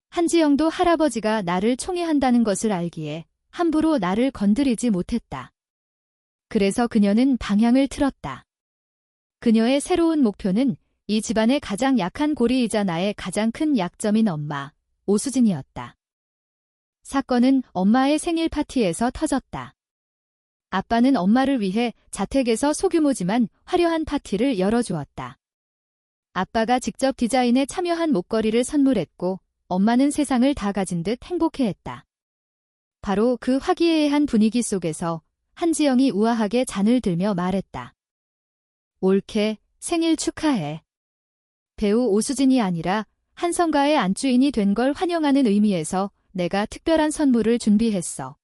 Speaker 1: 한지영도 할아버지가 나를 총애한다는 것을 알기에 함부로 나를 건드리지 못했다. 그래서 그녀는 방향을 틀었다. 그녀의 새로운 목표는 이 집안의 가장 약한 고리이자 나의 가장 큰 약점인 엄마, 오수진이었다. 사건은 엄마의 생일 파티에서 터졌다. 아빠는 엄마를 위해 자택에서 소규모지만 화려한 파티를 열어주었다. 아빠가 직접 디자인에 참여한 목걸이를 선물했고 엄마는 세상을 다 가진 듯 행복해했다. 바로 그 화기애애한 분위기 속에서 한지영이 우아하게 잔을 들며 말했다. 올케, 생일 축하해. 배우 오수진이 아니라 한성가의 안주인이 된 걸 환영하는 의미에서 내가 특별한 선물을 준비했어.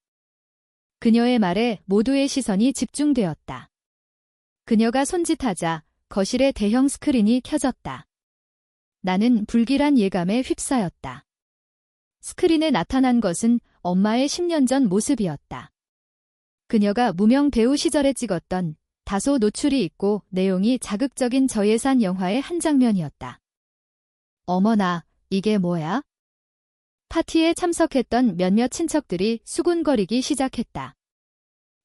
Speaker 1: 그녀의 말에 모두의 시선이 집중되었다. 그녀가 손짓하자 거실의 대형 스크린이 켜졌다. 나는 불길한 예감에 휩싸였다. 스크린에 나타난 것은 엄마의 10년 전 모습이었다. 그녀가 무명 배우 시절에 찍었던 다소 노출이 있고 내용이 자극적인 저예산 영화의 한 장면이었다. 어머나, 이게 뭐야? 파티에 참석했던 몇몇 친척들이 수군거리기 시작했다.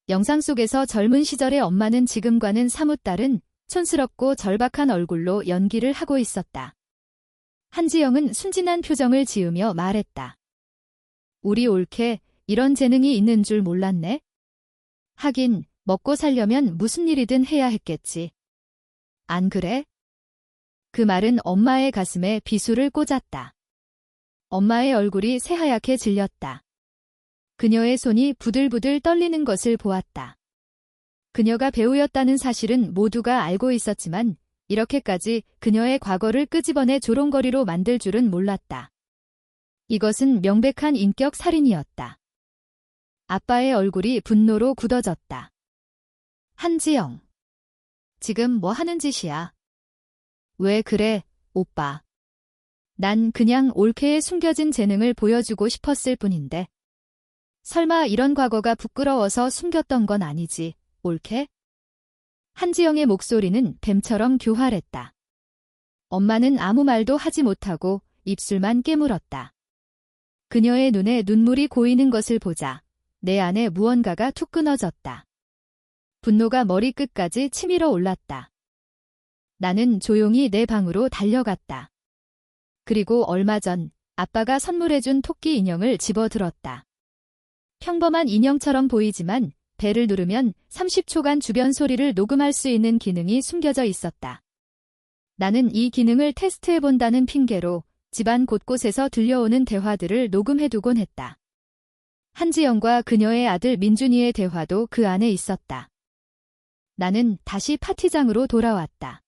Speaker 1: 영상 속에서 젊은 시절의 엄마는 지금과는 사뭇 다른 촌스럽고 절박한 얼굴로 연기를 하고 있었다. 한지영은 순진한 표정을 지으며 말했다. 우리 올케, 이런 재능이 있는 줄 몰랐네? 하긴 먹고 살려면 무슨 일이든 해야 했겠지. 안 그래? 그 말은 엄마의 가슴에 비수를 꽂았다. 엄마의 얼굴이 새하얗게 질렸다. 그녀의 손이 부들부들 떨리는 것을 보았다. 그녀가 배우였다는 사실은 모두가 알고 있었지만 이렇게까지 그녀의 과거를 끄집어내 조롱거리로 만들 줄은 몰랐다. 이것은 명백한 인격 살인이었다. 아빠의 얼굴이 분노로 굳어졌다. 한지영. 지금 뭐 하는 짓이야? 왜 그래, 오빠? 난 그냥 올케의 숨겨진 재능을 보여주고 싶었을 뿐인데. 설마 이런 과거가 부끄러워서 숨겼던 건 아니지, 올케? 한지영의 목소리는 뱀처럼 교활했다. 엄마는 아무 말도 하지 못하고 입술만 깨물었다. 그녀의 눈에 눈물이 고이는 것을 보자 내 안에 무언가가 툭 끊어졌다. 분노가 머리끝까지 치밀어 올랐다. 나는 조용히 내 방으로 달려갔다. 그리고 얼마 전 아빠가 선물해준 토끼 인형을 집어들었다. 평범한 인형처럼 보이지만 배를 누르면 30초간 주변 소리를 녹음할 수 있는 기능이 숨겨져 있었다. 나는 이 기능을 테스트해본다는 핑계로 집안 곳곳에서 들려오는 대화들을 녹음해두곤 했다. 한지영과 그녀의 아들 민준이의 대화도 그 안에 있었다. 나는 다시 파티장으로 돌아왔다.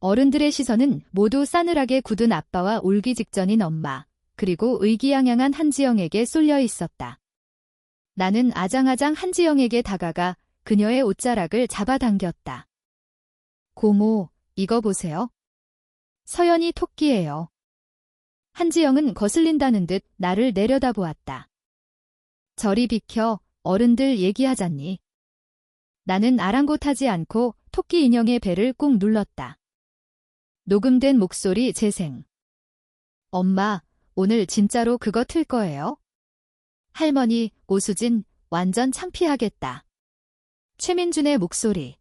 Speaker 1: 어른들의 시선은 모두 싸늘하게 굳은 아빠와 울기 직전인 엄마, 그리고 의기양양한 한지영에게 쏠려 있었다. 나는 아장아장 한지영에게 다가가 그녀의 옷자락을 잡아당겼다. 고모, 이거 보세요. 서연이 토끼예요. 한지영은 거슬린다는 듯 나를 내려다보았다. 저리 비켜, 어른들 얘기하잖니. 나는 아랑곳하지 않고 토끼 인형의 배를 꾹 눌렀다. 녹음된 목소리 재생. 엄마, 오늘 진짜로 그거 틀 거예요? 할머니, 오수진, 완전 창피하겠다. 최민준의 목소리.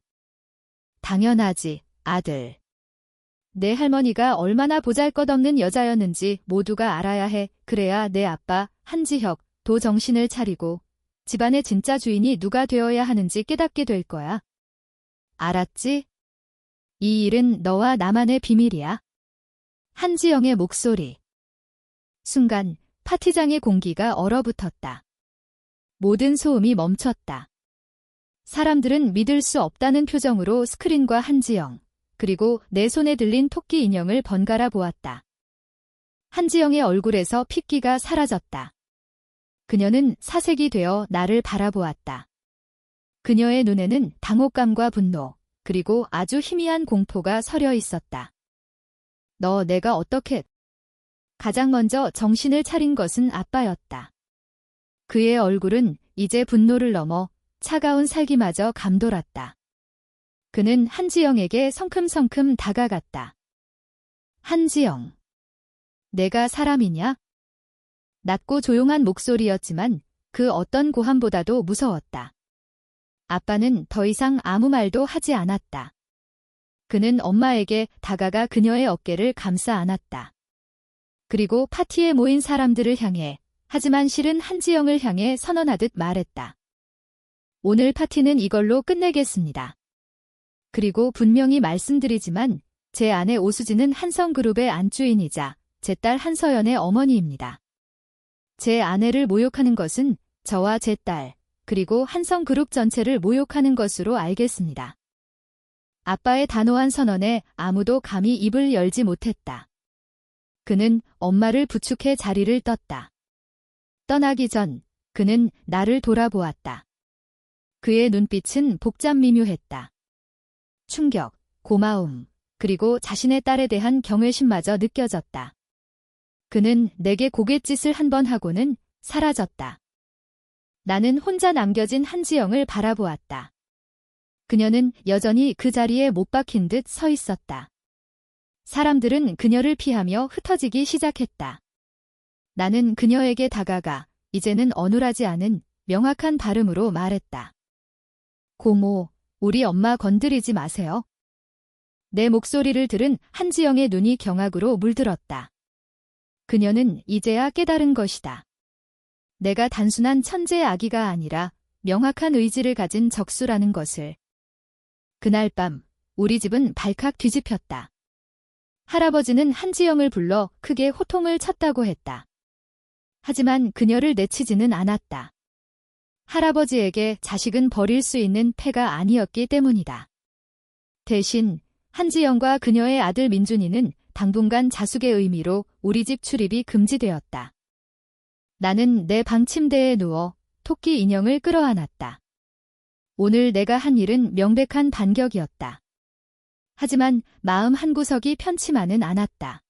Speaker 1: 당연하지, 아들. 내 할머니가 얼마나 보잘것없는 여자였는지 모두가 알아야 해. 그래야 내 아빠, 한지혁, 도 정신을 차리고 집안의 진짜 주인이 누가 되어야 하는지 깨닫게 될 거야. 알았지? 이 일은 너와 나만의 비밀이야. 한지영의 목소리. 순간 파티장의 공기가 얼어붙었다. 모든 소음이 멈췄다. 사람들은 믿을 수 없다는 표정으로 스크린과 한지영, 그리고 내 손에 들린 토끼 인형을 번갈아 보았다. 한지영의 얼굴에서 핏기가 사라졌다. 그녀는 사색이 되어 나를 바라보았다. 그녀의 눈에는 당혹감과 분노, 그리고 아주 희미한 공포가 서려 있었다. 너 내가 어떻게... 가장 먼저 정신을 차린 것은 아빠였다. 그의 얼굴은 이제 분노를 넘어 차가운 살기마저 감돌았다. 그는 한지영에게 성큼성큼 다가갔다. 한지영. 내가 사람이냐? 낮고 조용한 목소리였지만 그 어떤 고함보다도 무서웠다. 아빠는 더 이상 아무 말도 하지 않았다. 그는 엄마에게 다가가 그녀의 어깨를 감싸 안았다. 그리고 파티에 모인 사람들을 향해, 하지만 실은 한지영을 향해 선언하듯 말했다. 오늘 파티는 이걸로 끝내겠습니다. 그리고 분명히 말씀드리지만 제 아내 오수진은 한성그룹의 안주인이자 제 딸 한서연의 어머니입니다. 제 아내를 모욕하는 것은 저와 제 딸, 그리고 한성그룹 전체를 모욕하는 것으로 알겠습니다. 아빠의 단호한 선언에 아무도 감히 입을 열지 못했다. 그는 엄마를 부축해 자리를 떴다. 떠나기 전 그는 나를 돌아보았다. 그의 눈빛은 복잡 미묘했다. 충격, 고마움, 그리고 자신의 딸에 대한 경외심마저 느껴졌다. 그는 내게 고갯짓을 한 번 하고는 사라졌다. 나는 혼자 남겨진 한지영을 바라보았다. 그녀는 여전히 그 자리에 못 박힌 듯 서 있었다. 사람들은 그녀를 피하며 흩어지기 시작했다. 나는 그녀에게 다가가 이제는 어눌하지 않은 명확한 발음으로 말했다. 고모, 우리 엄마 건드리지 마세요. 내 목소리를 들은 한지영의 눈이 경악으로 물들었다. 그녀는 이제야 깨달은 것이다. 내가 단순한 천재 아기가 아니라 명확한 의지를 가진 적수라는 것을. 그날 밤 우리 집은 발칵 뒤집혔다. 할아버지는 한지영을 불러 크게 호통을 쳤다고 했다. 하지만 그녀를 내치지는 않았다. 할아버지에게 자식은 버릴 수 있는 패가 아니었기 때문이다. 대신 한지영과 그녀의 아들 민준이는 당분간 자숙의 의미로 우리 집 출입이 금지되었다. 나는 내 방 침대에 누워 토끼 인형을 끌어안았다. 오늘 내가 한 일은 명백한 반격이었다. 하지만 마음 한구석이 편치만은 않았다.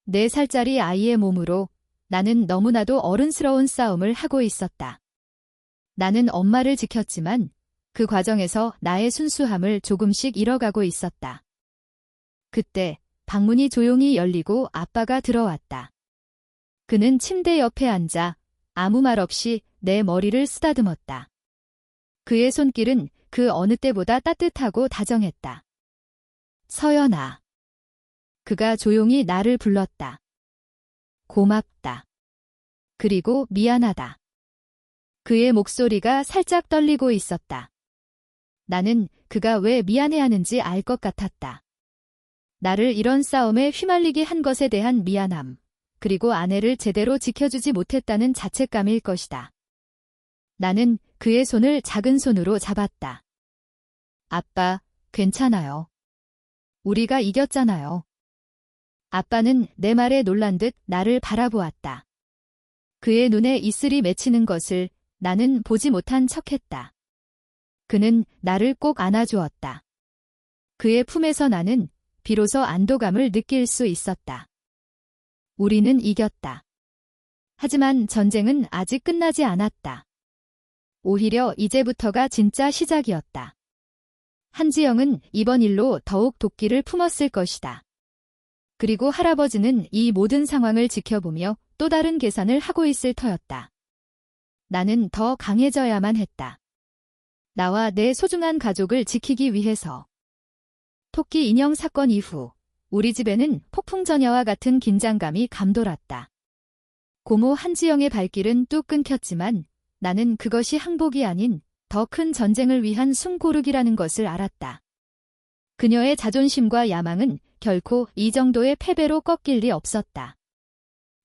Speaker 1: 4살짜리 아이의 몸으로 나는 너무나도 어른스러운 싸움을 하고 있었다. 나는 엄마를 지켰지만 그 과정에서 나의 순수함을 조금씩 잃어가고 있었다. 그때 방문이 조용히 열리고 아빠가 들어왔다. 그는 침대 옆에 앉아 아무 말 없이 내 머리를 쓰다듬었다. 그의 손길은 그 어느 때보다 따뜻하고 다정했다. 서연아. 그가 조용히 나를 불렀다. 고맙다. 그리고 미안하다. 그의 목소리가 살짝 떨리고 있었다. 나는 그가 왜 미안해하는지 알 것 같았다. 나를 이런 싸움에 휘말리게 한 것에 대한 미안함, 그리고 아내를 제대로 지켜주지 못했다는 자책감일 것이다. 나는 그의 손을 작은 손으로 잡았다. 아빠, 괜찮아요. 우리가 이겼잖아요. 아빠는 내 말에 놀란 듯 나를 바라보았다. 그의 눈에 이슬이 맺히는 것을 나는 보지 못한 척했다. 그는 나를 꼭 안아주었다. 그의 품에서 나는 비로소 안도감을 느낄 수 있었다. 우리는 이겼다. 하지만 전쟁은 아직 끝나지 않았다. 오히려 이제부터가 진짜 시작이었다. 한지영은 이번 일로 더욱 도끼를 품었을 것이다. 그리고 할아버지는 이 모든 상황을 지켜보며 또 다른 계산을 하고 있을 터였다. 나는 더 강해져야만 했다. 나와 내 소중한 가족을 지키기 위해서. 토끼 인형 사건 이후 우리 집에는 폭풍전야와 같은 긴장감이 감돌았다. 고모 한지영의 발길은 뚝 끊겼지만 나는 그것이 항복이 아닌 더 큰 전쟁을 위한 숨고르기라는 것을 알았다. 그녀의 자존심과 야망은 결코 이 정도의 패배로 꺾일 리 없었다.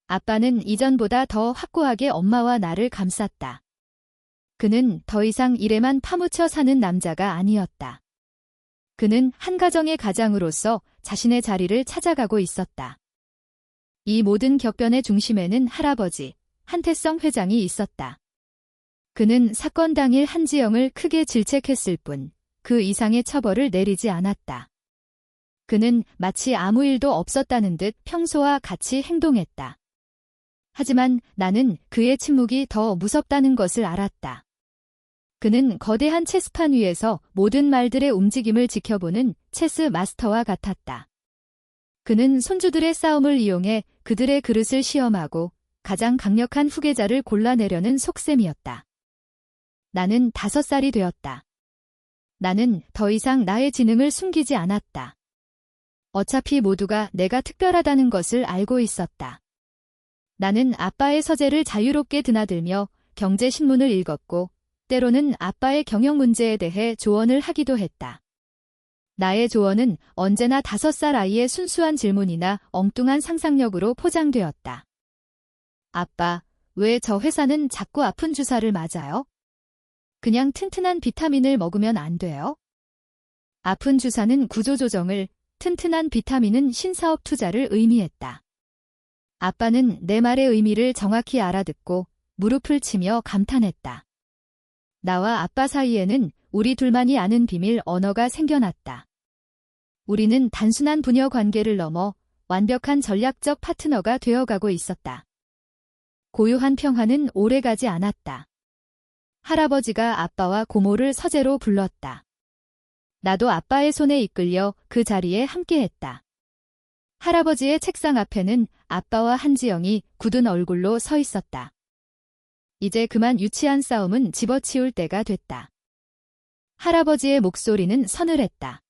Speaker 1: 아빠는 이전보다 더 확고하게 엄마와 나를 감쌌다. 그는 더 이상 일에만 파묻혀 사는 남자가 아니었다. 그는 한 가정의 가장으로서 자신의 자리를 찾아가고 있었다. 이 모든 격변의 중심에는 할아버지, 한태성 회장이 있었다. 그는 사건 당일 한지영을 크게 질책했을 뿐 그 이상의 처벌을 내리지 않았다. 그는 마치 아무 일도 없었다는 듯 평소와 같이 행동했다. 하지만 나는 그의 침묵이 더 무섭다는 것을 알았다. 그는 거대한 체스판 위에서 모든 말들의 움직임을 지켜보는 체스 마스터와 같았다. 그는 손주들의 싸움을 이용해 그들의 그릇을 시험하고 가장 강력한 후계자를 골라내려는 속셈이었다. 나는 5살이 되었다. 나는 더 이상 나의 지능을 숨기지 않았다. 어차피 모두가 내가 특별하다는 것을 알고 있었다. 나는 아빠의 서재를 자유롭게 드나들며 경제신문을 읽었고 때로는 아빠의 경영 문제에 대해 조언을 하기도 했다. 나의 조언은 언제나 5살 아이의 순수한 질문이나 엉뚱한 상상력으로 포장되었다. 아빠, 왜 저 회사는 자꾸 아픈 주사를 맞아요? 그냥 튼튼한 비타민을 먹으면 안 돼요? 아픈 주사는 구조조정을, 튼튼한 비타민은 신사업 투자를 의미했다. 아빠는 내 말의 의미를 정확히 알아듣고 무릎을 치며 감탄했다. 나와 아빠 사이에는 우리 둘만이 아는 비밀 언어가 생겨났다. 우리는 단순한 부녀 관계를 넘어 완벽한 전략적 파트너가 되어가고 있었다. 고요한 평화는 오래가지 않았다. 할아버지가 아빠와 고모를 서재로 불렀다. 나도 아빠의 손에 이끌려 그 자리에 함께했다. 할아버지의 책상 앞에는 아빠와 한지영이 굳은 얼굴로 서 있었다. 이제 그만 유치한 싸움은 집어치울 때가 됐다. 할아버지의 목소리는 서늘했다.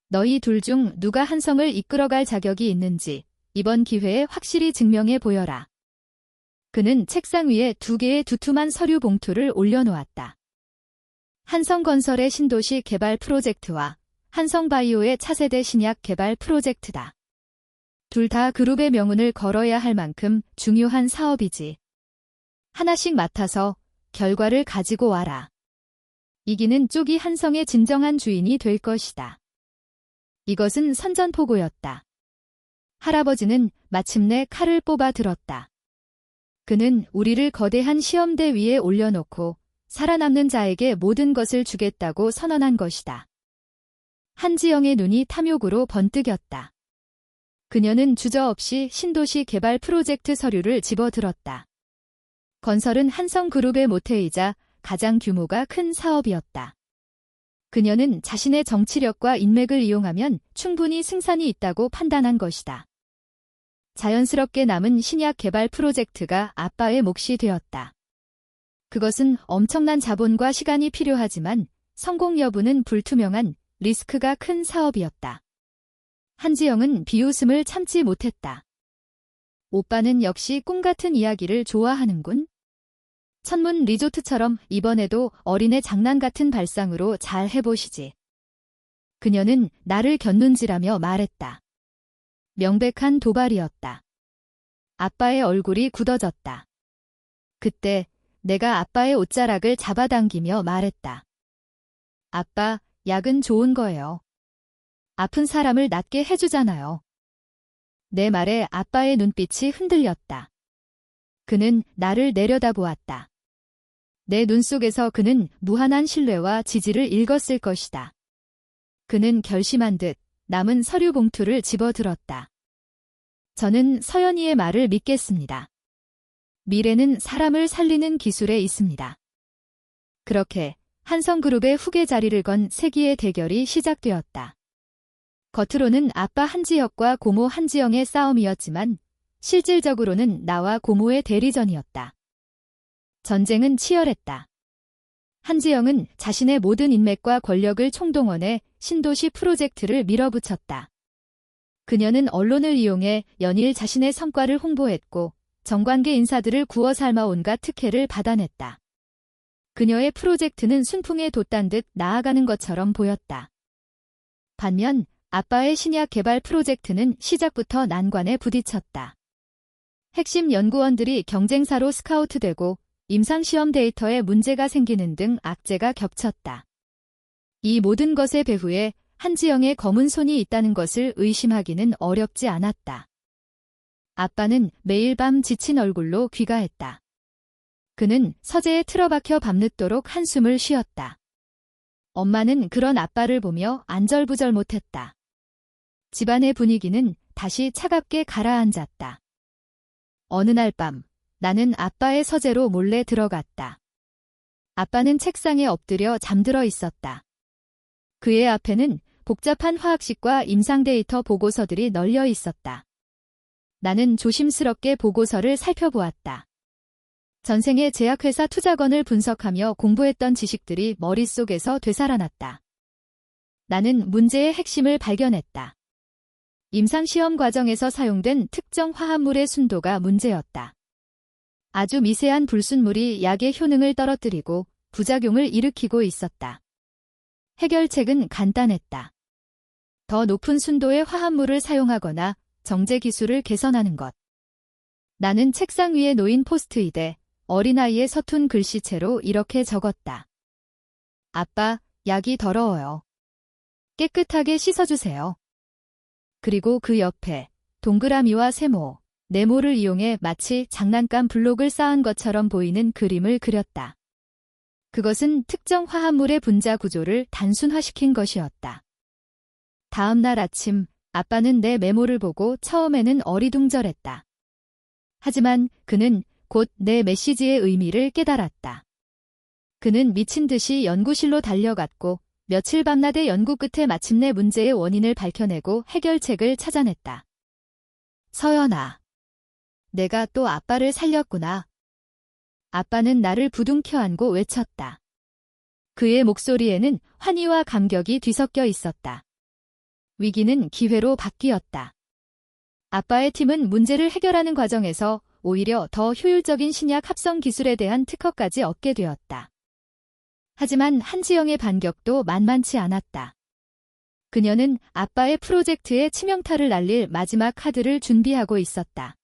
Speaker 1: 너희 둘 중 누가 한성을 이끌어갈 자격이 있는지 이번 기회에 확실히 증명해 보여라. 그는 책상 위에 2개의 두툼한 서류 봉투를 올려놓았다. 한성건설의 신도시 개발 프로젝트와 한성바이오의 차세대 신약 개발 프로젝트다. 둘 다 그룹의 명운을 걸어야 할 만큼 중요한 사업이지. 하나씩 맡아서 결과를 가지고 와라. 이기는 쪽이 한성의 진정한 주인이 될 것이다. 이것은 선전포고였다. 할아버지는 마침내 칼을 뽑아 들었다. 그는 우리를 거대한 시험대 위에 올려놓고 살아남는 자에게 모든 것을 주겠다고 선언한 것이다. 한지영의 눈이 탐욕으로 번뜩였다. 그녀는 주저없이 신도시 개발 프로젝트 서류를 집어들었다. 건설은 한성그룹의 모태이자 가장 규모가 큰 사업이었다. 그녀는 자신의 정치력과 인맥을 이용하면 충분히 승산이 있다고 판단한 것이다. 자연스럽게 남은 신약 개발 프로젝트가 아빠의 몫이 되었다. 그것은 엄청난 자본과 시간이 필요하지만 성공 여부는 불투명한 리스크가 큰 사업이었다. 한지영은 비웃음을 참지 못했다. 오빠는 역시 꿈같은 이야기를 좋아하는군. 천문 리조트처럼 이번에도 어린애 장난 같은 발상으로 잘 해보시지. 그녀는 나를 곁눈질하며 말했다. 명백한 도발이었다. 아빠의 얼굴이 굳어졌다. 그때 내가 아빠의 옷자락을 잡아당기며 말했다. 아빠, 약은 좋은 거예요. 아픈 사람을 낫게 해주잖아요. 내 말에 아빠의 눈빛이 흔들렸다. 그는 나를 내려다보았다. 내 눈 속에서 그는 무한한 신뢰와 지지를 읽었을 것이다. 그는 결심한 듯 남은 서류 봉투를 집어들었다. 저는 서연이의 말을 믿겠습니다. 미래는 사람을 살리는 기술에 있습니다. 그렇게 한성그룹의 후계 자리를 건 세기의 대결이 시작되었다. 겉으로는 아빠 한지혁과 고모 한지영의 싸움이었지만 실질적으로는 나와 고모의 대리전이었다. 전쟁은 치열했다. 한지영은 자신의 모든 인맥과 권력을 총동원해 신도시 프로젝트를 밀어붙였다. 그녀는 언론을 이용해 연일 자신의 성과를 홍보했고 정관계 인사들을 구워 삶아 온갖 특혜를 받아냈다. 그녀의 프로젝트는 순풍에 돛단 듯 나아가는 것처럼 보였다. 반면 아빠의 신약 개발 프로젝트는 시작부터 난관에 부딪혔다. 핵심 연구원들이 경쟁사로 스카우트되고 임상시험 데이터에 문제가 생기는 등 악재가 겹쳤다. 이 모든 것의 배후에 한지영의 검은 손이 있다는 것을 의심하기는 어렵지 않았다. 아빠는 매일 밤 지친 얼굴로 귀가했다. 그는 서재에 틀어박혀 밤늦도록 한숨을 쉬었다. 엄마는 그런 아빠를 보며 안절부절 못했다. 집안의 분위기는 다시 차갑게 가라앉았다. 어느 날 밤, 나는 아빠의 서재로 몰래 들어갔다. 아빠는 책상에 엎드려 잠들어 있었다. 그의 앞에는 복잡한 화학식과 임상 데이터 보고서들이 널려 있었다. 나는 조심스럽게 보고서를 살펴보았다. 전생의 제약회사 투자건을 분석하며 공부했던 지식들이 머릿속에서 되살아났다. 나는 문제의 핵심을 발견했다. 임상시험 과정에서 사용된 특정 화합물의 순도가 문제였다. 아주 미세한 불순물이 약의 효능을 떨어뜨리고 부작용을 일으키고 있었다. 해결책은 간단했다. 더 높은 순도의 화합물을 사용하거나 정제 기술을 개선하는 것. 나는 책상 위에 놓인 포스트잇에 어린아이의 서툰 글씨체로 이렇게 적었다. 아빠, 약이 더러워요. 깨끗하게 씻어주세요. 그리고 그 옆에 동그라미와 세모, 네모를 이용해 마치 장난감 블록을 쌓은 것처럼 보이는 그림을 그렸다. 그것은 특정 화합물의 분자 구조를 단순화시킨 것이었다. 다음 날 아침, 아빠는 내 메모를 보고 처음에는 어리둥절했다. 하지만 그는 곧 내 메시지의 의미를 깨달았다. 그는 미친 듯이 연구실로 달려갔고 며칠 밤낮의 연구 끝에 마침내 문제의 원인을 밝혀내고 해결책을 찾아냈다. 서연아, 내가 또 아빠를 살렸구나. 아빠는 나를 부둥켜 안고 외쳤다. 그의 목소리에는 환희와 감격이 뒤섞여 있었다. 위기는 기회로 바뀌었다. 아빠의 팀은 문제를 해결하는 과정에서 오히려 더 효율적인 신약 합성 기술에 대한 특허까지 얻게 되었다. 하지만 한지영의 반격도 만만치 않았다. 그녀는 아빠의 프로젝트에 치명타를 날릴 마지막 카드를 준비하고 있었다.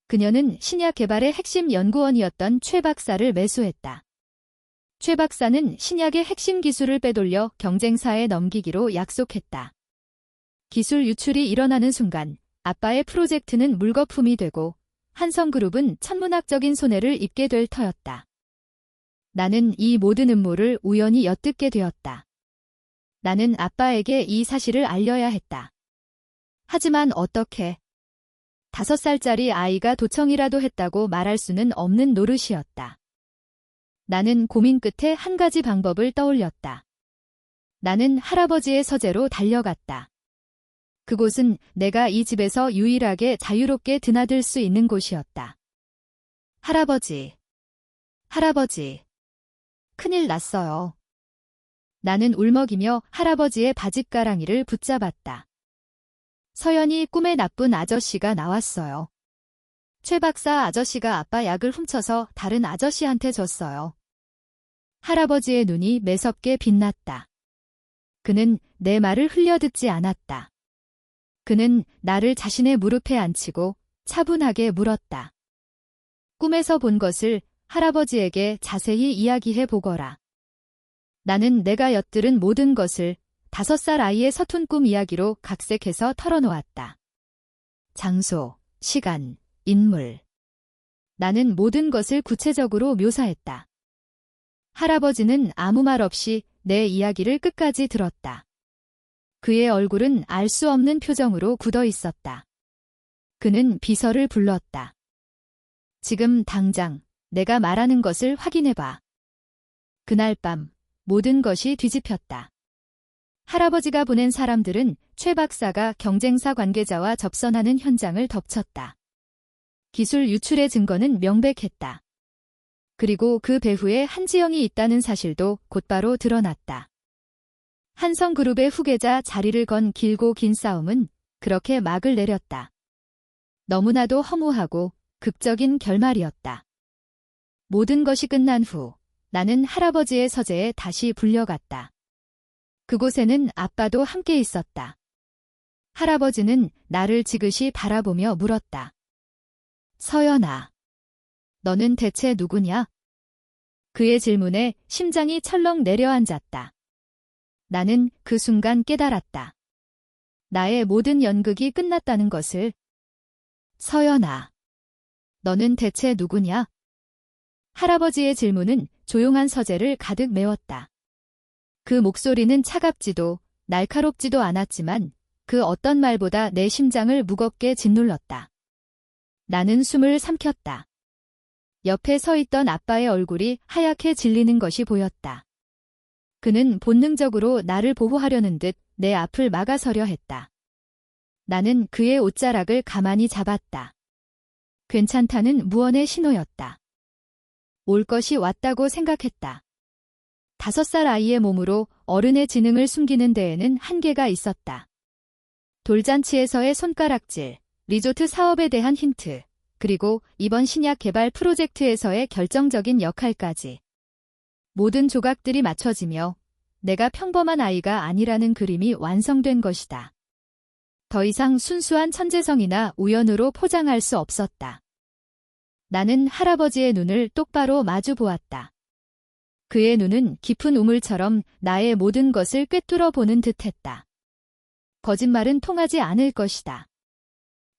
Speaker 1: 그녀는 신약 개발의 핵심 연구원이었던 최 박사를 매수했다. 최 박사는 신약의 핵심 기술을 빼돌려 경쟁사에 넘기기로 약속했다. 기술 유출이 일어나는 순간 아빠의 프로젝트는 물거품이 되고 한성그룹은 천문학적인 손해를 입게 될 터였다. 나는 이 모든 음모를 우연히 엿듣게 되었다. 나는 아빠에게 이 사실을 알려야 했다. 하지만 어떻게? 5살짜리 아이가 도청이라도 했다고 말할 수는 없는 노릇이었다. 나는 고민 끝에 한 가지 방법을 떠올렸다. 나는 할아버지의 서재로 달려갔다. 그곳은 내가 이 집에서 유일하게 자유롭게 드나들 수 있는 곳이었다. 할아버지. 할아버지. 큰일 났어요. 나는 울먹이며 할아버지의 바짓가랑이를 붙잡았다. 서연이 꿈에 나쁜 아저씨가 나왔어요. 최 박사 아저씨가 아빠 약을 훔쳐서 다른 아저씨한테 줬어요. 할아버지의 눈이 매섭게 빛났다. 그는 내 말을 흘려듣지 않았다. 그는 나를 자신의 무릎에 앉히고 차분하게 물었다. 꿈에서 본 것을 할아버지에게 자세히 이야기해 보거라. 나는 내가 엿들은 모든 것을 5살 아이의 서툰 꿈 이야기로 각색해서 털어놓았다. 장소, 시간, 인물. 나는 모든 것을 구체적으로 묘사했다. 할아버지는 아무 말 없이 내 이야기를 끝까지 들었다. 그의 얼굴은 알 수 없는 표정으로 굳어 있었다. 그는 비서를 불렀다. 지금 당장 내가 말하는 것을 확인해봐. 그날 밤 모든 것이 뒤집혔다. 할아버지가 보낸 사람들은 최 박사가 경쟁사 관계자와 접선하는 현장을 덮쳤다. 기술 유출의 증거는 명백했다. 그리고 그 배후에 한지영이 있다는 사실도 곧바로 드러났다. 한성그룹의 후계자 자리를 건 길고 긴 싸움은 그렇게 막을 내렸다. 너무나도 허무하고 극적인 결말이었다. 모든 것이 끝난 후 나는 할아버지의 서재에 다시 불려갔다. 그곳에는 아빠도 함께 있었다. 할아버지는 나를 지그시 바라보며 물었다. 서연아, 너는 대체 누구냐? 그의 질문에 심장이 철렁 내려앉았다. 나는 그 순간 깨달았다. 나의 모든 연극이 끝났다는 것을. 서연아, 너는 대체 누구냐? 할아버지의 질문은 조용한 서재를 가득 메웠다. 그 목소리는 차갑지도 날카롭지도 않았지만 그 어떤 말보다 내 심장을 무겁게 짓눌렀다. 나는 숨을 삼켰다. 옆에 서 있던 아빠의 얼굴이 하얗게 질리는 것이 보였다. 그는 본능적으로 나를 보호하려는 듯 내 앞을 막아서려 했다. 나는 그의 옷자락을 가만히 잡았다. 괜찮다는 무언의 신호였다. 올 것이 왔다고 생각했다. 5살 아이의 몸으로 어른의 지능을 숨기는 데에는 한계가 있었다. 돌잔치에서의 손가락질, 리조트 사업에 대한 힌트, 그리고 이번 신약 개발 프로젝트에서의 결정적인 역할까지. 모든 조각들이 맞춰지며 내가 평범한 아이가 아니라는 그림이 완성된 것이다. 더 이상 순수한 천재성이나 우연으로 포장할 수 없었다. 나는 할아버지의 눈을 똑바로 마주 보았다. 그의 눈은 깊은 우물처럼 나의 모든 것을 꿰뚫어 보는 듯했다. 거짓말은 통하지 않을 것이다.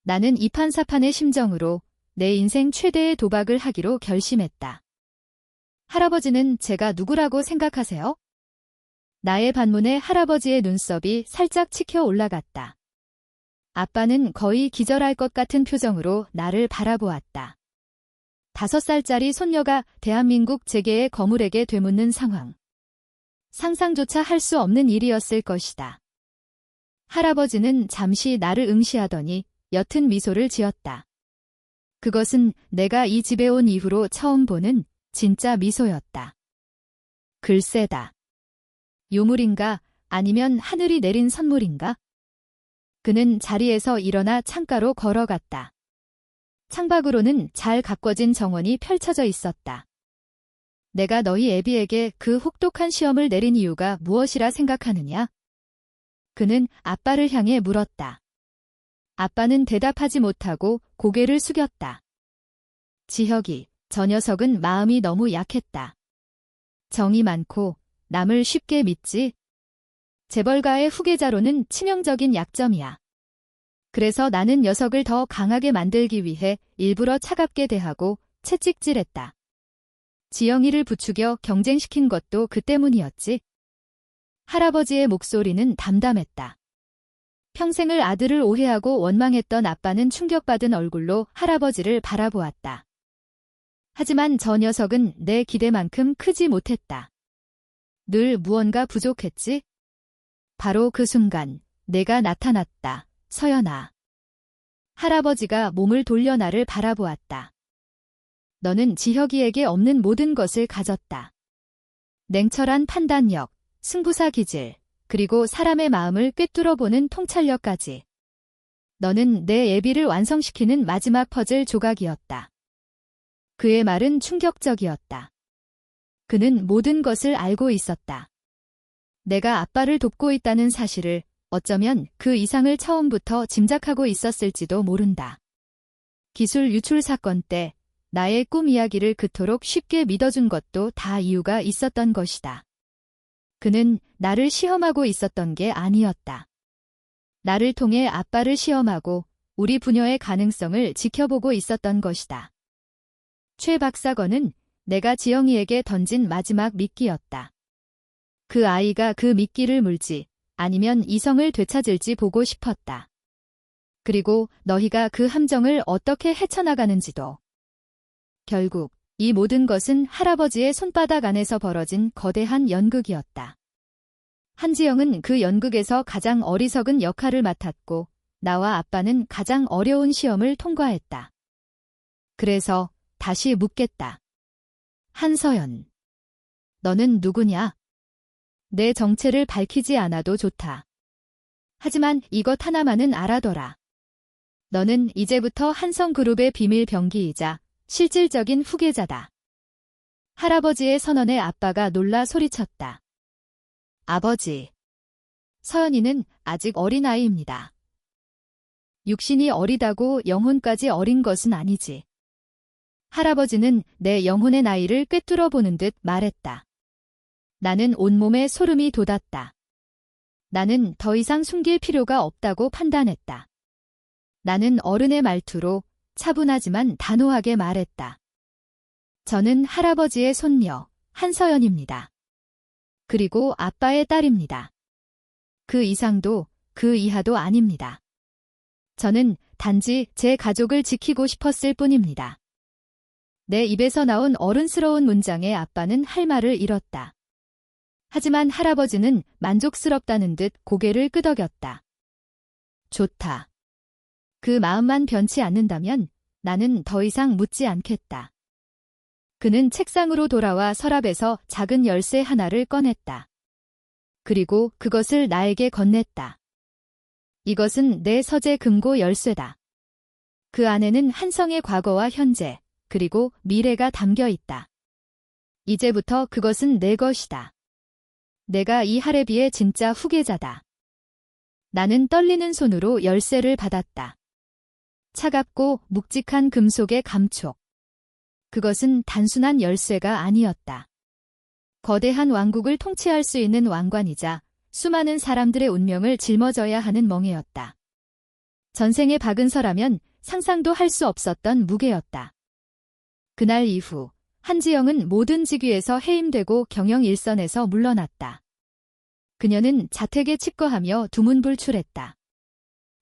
Speaker 1: 나는 이판사판의 심정으로 내 인생 최대의 도박을 하기로 결심했다. 할아버지는 제가 누구라고 생각하세요? 나의 반문에 할아버지의 눈썹이 살짝 치켜 올라갔다. 아빠는 거의 기절할 것 같은 표정으로 나를 바라보았다. 5살짜리 손녀가 대한민국 재계의 거물에게 되묻는 상황. 상상조차 할 수 없는 일이었을 것이다. 할아버지는 잠시 나를 응시하더니 옅은 미소를 지었다. 그것은 내가 이 집에 온 이후로 처음 보는 진짜 미소였다. 글쎄다. 요물인가 아니면 하늘이 내린 선물인가? 그는 자리에서 일어나 창가로 걸어갔다. 창밖으로는 잘 가꿔진 정원이 펼쳐져 있었다. 내가 너희 애비에게 그 혹독한 시험을 내린 이유가 무엇이라 생각하느냐? 그는 아빠를 향해 물었다. 아빠는 대답하지 못하고 고개를 숙였다. 지혁이, 저 녀석은 마음이 너무 약했다. 정이 많고 남을 쉽게 믿지. 재벌가의 후계자로는 치명적인 약점이야. 그래서 나는 녀석을 더 강하게 만들기 위해 일부러 차갑게 대하고 채찍질했다. 지영이를 부추겨 경쟁시킨 것도 그 때문이었지. 할아버지의 목소리는 담담했다. 평생을 아들을 오해하고 원망했던 아빠는 충격받은 얼굴로 할아버지를 바라보았다. 하지만 저 녀석은 내 기대만큼 크지 못했다. 늘 무언가 부족했지? 바로 그 순간 내가 나타났다. 서연아. 할아버지가 몸을 돌려 나를 바라보았다. 너는 지혁이에게 없는 모든 것을 가졌다. 냉철한 판단력, 승부사 기질, 그리고 사람의 마음을 꿰뚫어 보는 통찰력까지. 너는 내 애비를 완성시키는 마지막 퍼즐 조각이었다. 그의 말은 충격적이었다. 그는 모든 것을 알고 있었다. 내가 아빠를 돕고 있다는 사실을 어쩌면 그 이상을 처음부터 짐작하고 있었을지도 모른다. 기술 유출 사건 때 나의 꿈 이야기를 그토록 쉽게 믿어준 것도 다 이유가 있었던 것이다. 그는 나를 시험하고 있었던 게 아니었다. 나를 통해 아빠를 시험하고 우리 부녀의 가능성을 지켜보고 있었던 것이다. 최 박사건은 내가 지영이에게 던진 마지막 미끼였다. 그 아이가 그 미끼를 물지 아니면 이성을 되찾을지 보고 싶었다. 그리고 너희가 그 함정을 어떻게 헤쳐나가는지도. 결국 이 모든 것은 할아버지의 손바닥 안에서 벌어진 거대한 연극이었다. 한지영은 그 연극에서 가장 어리석은 역할을 맡았고 나와 아빠는 가장 어려운 시험을 통과했다. 그래서 다시 묻겠다. 한서연, 너는 누구냐? 내 정체를 밝히지 않아도 좋다. 하지만 이것 하나만은 알아둬라. 너는 이제부터 한성그룹의 비밀 병기이자 실질적인 후계자다. 할아버지의 선언에 아빠가 놀라 소리쳤다. 아버지. 서연이는 아직 어린아이입니다. 육신이 어리다고 영혼까지 어린 것은 아니지. 할아버지는 내 영혼의 나이를 꿰뚫어 보는 듯 말했다. 나는 온몸에 소름이 돋았다. 나는 더 이상 숨길 필요가 없다고 판단했다. 나는 어른의 말투로 차분하지만 단호하게 말했다. 저는 할아버지의 손녀, 한서연입니다. 그리고 아빠의 딸입니다. 그 이상도 그 이하도 아닙니다. 저는 단지 제 가족을 지키고 싶었을 뿐입니다. 내 입에서 나온 어른스러운 문장에 아빠는 할 말을 잃었다. 하지만 할아버지는 만족스럽다는 듯 고개를 끄덕였다. 좋다. 그 마음만 변치 않는다면 나는 더 이상 묻지 않겠다. 그는 책상으로 돌아와 서랍에서 작은 열쇠 하나를 꺼냈다. 그리고 그것을 나에게 건넸다. 이것은 내 서재 금고 열쇠다. 그 안에는 한성의 과거와 현재, 그리고 미래가 담겨 있다. 이제부터 그것은 내 것이다. 내가 이 하레비의 진짜 후계자다. 나는 떨리는 손으로 열쇠를 받았다. 차갑고 묵직한 금속의 감촉. 그것은 단순한 열쇠가 아니었다. 거대한 왕국을 통치할 수 있는 왕관이자 수많은 사람들의 운명을 짊어져야 하는 멍에였다. 전생의 박은서라면 상상도 할 수 없었던 무게였다. 그날 이후 한지영은 모든 직위에서 해임되고 경영 일선에서 물러났다. 그녀는 자택에 칩거하며 두문불출했다.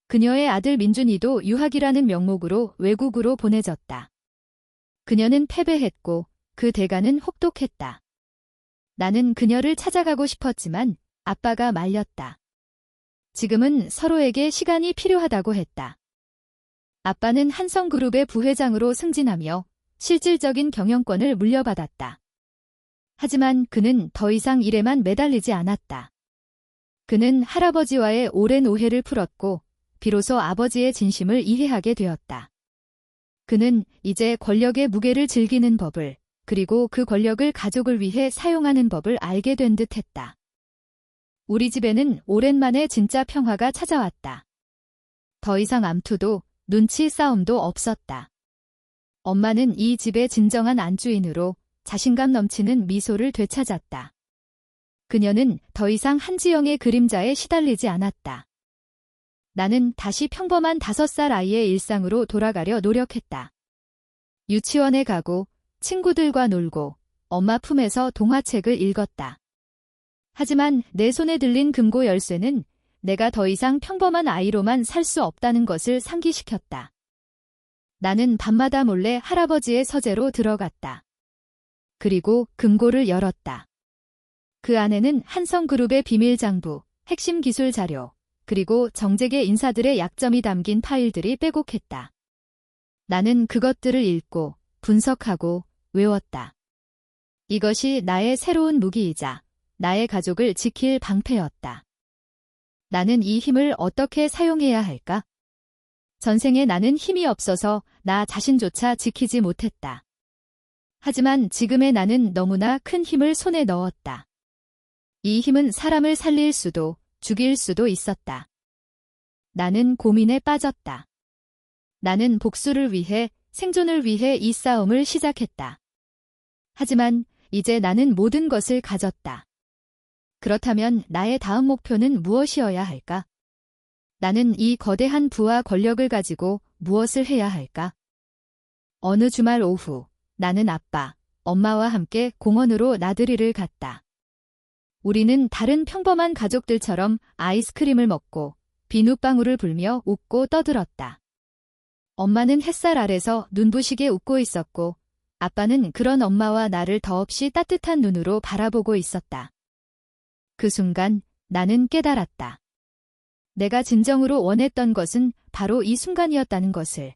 Speaker 1: 그녀의 아들 민준이도 유학이라는 명목으로 외국으로 보내졌다. 그녀는 패배했고 그 대가는 혹독했다. 나는 그녀를 찾아가고 싶었지만 아빠가 말렸다. 지금은 서로에게 시간이 필요하다고 했다. 아빠는 한성그룹의 부회장으로 승진하며 실질적인 경영권을 물려받았다. 하지만 그는 더 이상 일에만 매달리지 않았다. 그는 할아버지와의 오랜 오해를 풀었고 비로소 아버지의 진심을 이해하게 되었다. 그는 이제 권력의 무게를 즐기는 법을, 그리고 그 권력을 가족을 위해 사용하는 법을 알게 된 듯했다. 우리 집에는 오랜만에 진짜 평화가 찾아왔다. 더 이상 암투도 눈치 싸움도 없었다. 엄마는 이 집의 진정한 안주인으로 자신감 넘치는 미소를 되찾았다. 그녀는 더 이상 한지영의 그림자에 시달리지 않았다. 나는 다시 평범한 5살 아이의 일상으로 돌아가려 노력했다. 유치원에 가고 친구들과 놀고 엄마 품에서 동화책을 읽었다. 하지만 내 손에 들린 금고 열쇠는 내가 더 이상 평범한 아이로만 살 수 없다는 것을 상기시켰다. 나는 밤마다 몰래 할아버지의 서재로 들어갔다. 그리고 금고를 열었다. 그 안에는 한성그룹의 비밀장부, 핵심 기술 자료, 그리고 정재계 인사들의 약점이 담긴 파일들이 빼곡했다. 나는 그것들을 읽고 분석하고 외웠다. 이것이 나의 새로운 무기이자 나의 가족을 지킬 방패였다. 나는 이 힘을 어떻게 사용해야 할까? 전생에 나는 힘이 없어서 나 자신조차 지키지 못했다. 하지만 지금의 나는 너무나 큰 힘을 손에 넣었다. 이 힘은 사람을 살릴 수도 죽일 수도 있었다. 나는 고민에 빠졌다. 나는 복수를 위해, 생존을 위해 이 싸움을 시작했다. 하지만 이제 나는 모든 것을 가졌다. 그렇다면 나의 다음 목표는 무엇이어야 할까? 나는 이 거대한 부와 권력을 가지고 무엇을 해야 할까? 어느 주말 오후, 나는 아빠, 엄마와 함께 공원으로 나들이를 갔다. 우리는 다른 평범한 가족들처럼 아이스크림을 먹고 비눗방울을 불며 웃고 떠들었다. 엄마는 햇살 아래서 눈부시게 웃고 있었고, 아빠는 그런 엄마와 나를 더없이 따뜻한 눈으로 바라보고 있었다. 그 순간 나는 깨달았다. 내가 진정으로 원했던 것은 바로 이 순간이었다는 것을.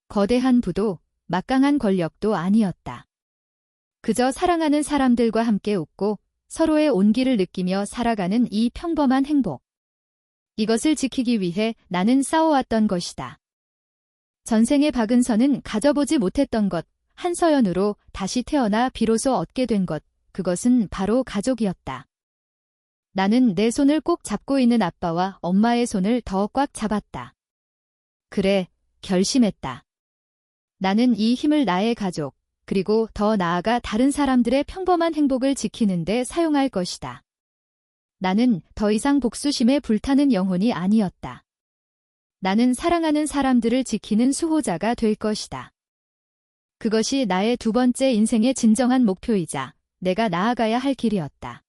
Speaker 1: 거대한 부도 막강한 권력도 아니었다. 그저 사랑하는 사람들과 함께 웃고 서로의 온기를 느끼며 살아가는 이 평범한 행복. 이것을 지키기 위해 나는 싸워왔던 것이다. 전생의 박은서는 가져보지 못했던 것, 한서연으로 다시 태어나 비로소 얻게 된 것, 그것은 바로 가족이었다. 나는 내 손을 꼭 잡고 있는 아빠와 엄마의 손을 더 꽉 잡았다. 그래, 결심했다. 나는 이 힘을 나의 가족, 그리고 더 나아가 다른 사람들의 평범한 행복을 지키는 데 사용할 것이다. 나는 더 이상 복수심에 불타는 영혼이 아니었다. 나는 사랑하는 사람들을 지키는 수호자가 될 것이다. 그것이 나의 두 번째 인생의 진정한 목표이자 내가 나아가야 할 길이었다.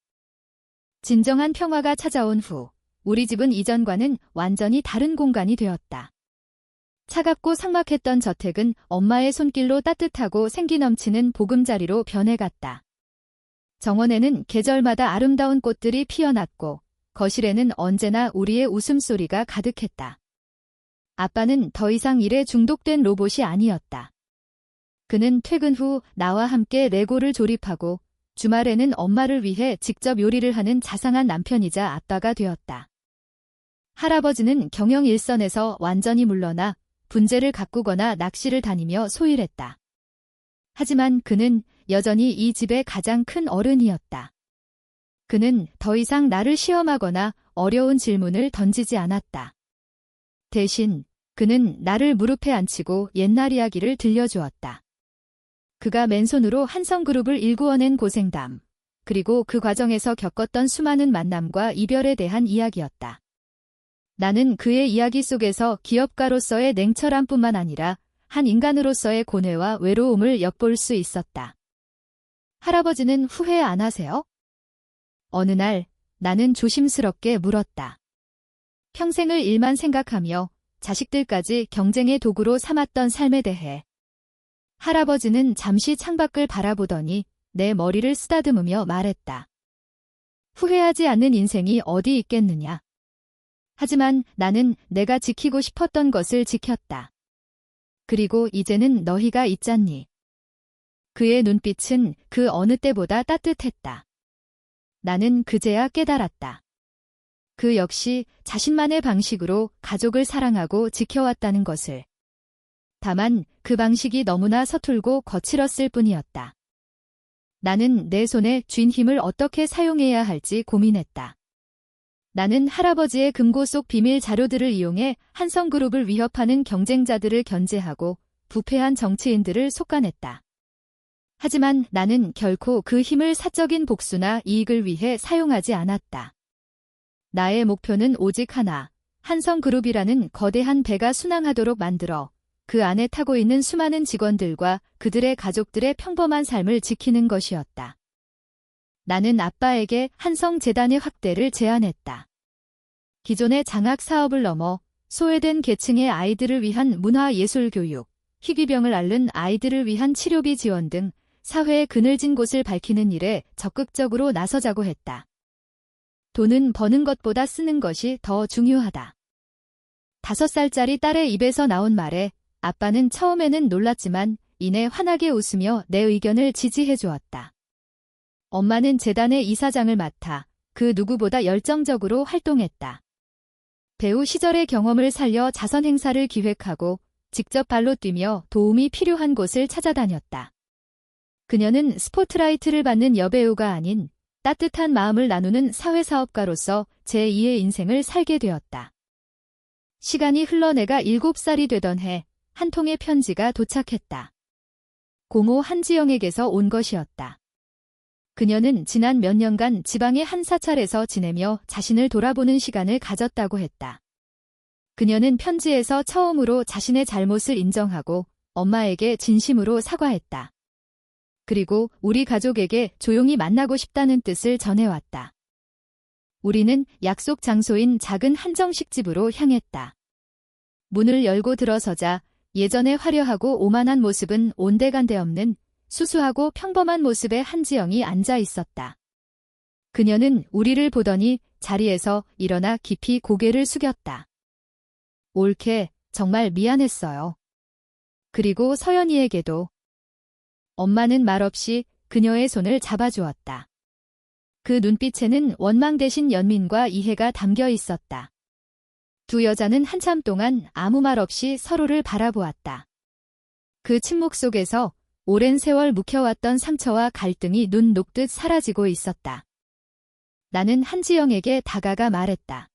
Speaker 1: 진정한 평화가 찾아온 후, 우리 집은 이전과는 완전히 다른 공간이 되었다. 차갑고 삭막했던 저택은 엄마의 손길로 따뜻하고 생기 넘치는 보금자리로 변해갔다. 정원에는 계절마다 아름다운 꽃들이 피어났고, 거실에는 언제나 우리의 웃음소리가 가득했다. 아빠는 더 이상 일에 중독된 로봇이 아니었다. 그는 퇴근 후 나와 함께 레고를 조립하고 주말에는 엄마를 위해 직접 요리를 하는 자상한 남편이자 아빠가 되었다. 할아버지는 경영 일선에서 완전히 물러나 분재를 가꾸거나 낚시를 다니며 소일했다. 하지만 그는 여전히 이 집의 가장 큰 어른이었다. 그는 더 이상 나를 시험하거나 어려운 질문을 던지지 않았다. 대신 그는 나를 무릎에 앉히고 옛날 이야기를 들려주었다. 그가 맨손으로 한성그룹을 일구어낸 고생담, 그리고 그 과정에서 겪었던 수많은 만남과 이별에 대한 이야기였다. 나는 그의 이야기 속에서 기업가로서의 냉철함뿐만 아니라 한 인간으로서의 고뇌와 외로움을 엿볼 수 있었다. 할아버지는 후회 안 하세요? 어느 날 나는 조심스럽게 물었다. 평생을 일만 생각하며 자식들까지 경쟁의 도구로 삼았던 삶에 대해. 할아버지는 잠시 창밖을 바라보더니 내 머리를 쓰다듬으며 말했다. 후회하지 않는 인생이 어디 있겠느냐. 하지만 나는 내가 지키고 싶었던 것을 지켰다. 그리고 이제는 너희가 있잖니. 그의 눈빛은 그 어느 때보다 따뜻했다. 나는 그제야 깨달았다. 그 역시 자신만의 방식으로 가족을 사랑하고 지켜왔다는 것을. 다만 그 방식이 너무나 서툴고 거칠었을 뿐이었다. 나는 내 손에 쥔 힘을 어떻게 사용해야 할지 고민했다. 나는 할아버지의 금고 속 비밀 자료들을 이용해 한성그룹을 위협하는 경쟁자들을 견제하고 부패한 정치인들을 속아냈다. 하지만 나는 결코 그 힘을 사적인 복수나 이익을 위해 사용하지 않았다. 나의 목표는 오직 하나, 한성그룹이라는 거대한 배가 순항하도록 만들어 그 안에 타고 있는 수많은 직원들과 그들의 가족들의 평범한 삶을 지키는 것이었다. 나는 아빠에게 한성재단의 확대를 제안했다. 기존의 장학 사업을 넘어 소외된 계층의 아이들을 위한 문화예술교육, 희귀병을 앓는 아이들을 위한 치료비 지원 등 사회의 그늘진 곳을 밝히는 일에 적극적으로 나서자고 했다. 돈은 버는 것보다 쓰는 것이 더 중요하다. 5살짜리 딸의 입에서 나온 말에 아빠는 처음에는 놀랐지만 이내 환하게 웃으며 내 의견을 지지해 주었다. 엄마는 재단의 이사장을 맡아 그 누구보다 열정적으로 활동했다. 배우 시절의 경험을 살려 자선 행사를 기획하고 직접 발로 뛰며 도움이 필요한 곳을 찾아다녔다. 그녀는 스포트라이트를 받는 여배우가 아닌 따뜻한 마음을 나누는 사회사업가로서 제2의 인생을 살게 되었다. 시간이 흘러 내가 7살이 되던 해, 한 통의 편지가 도착했다. 고모 한지영에게서 온 것이었다. 그녀는 지난 몇 년간 지방의 한 사찰에서 지내며 자신을 돌아보는 시간을 가졌다고 했다. 그녀는 편지에서 처음으로 자신의 잘못을 인정하고 엄마에게 진심으로 사과했다. 그리고 우리 가족에게 조용히 만나고 싶다는 뜻을 전해왔다. 우리는 약속 장소인 작은 한정식 집으로 향했다. 문을 열고 들어서자 예전의 화려하고 오만한 모습은 온데간데 없는 수수하고 평범한 모습의 한지영이 앉아 있었다. 그녀는 우리를 보더니 자리에서 일어나 깊이 고개를 숙였다. 옳게, 정말 미안했어요. 그리고 서연이에게도. 엄마는 말없이 그녀의 손을 잡아주었다. 그 눈빛에는 원망 대신 연민과 이해가 담겨 있었다. 두 여자는 한참 동안 아무 말 없이 서로를 바라보았다. 그 침묵 속에서 오랜 세월 묵혀왔던 상처와 갈등이 눈 녹듯 사라지고 있었다. 나는 한지영에게 다가가 말했다.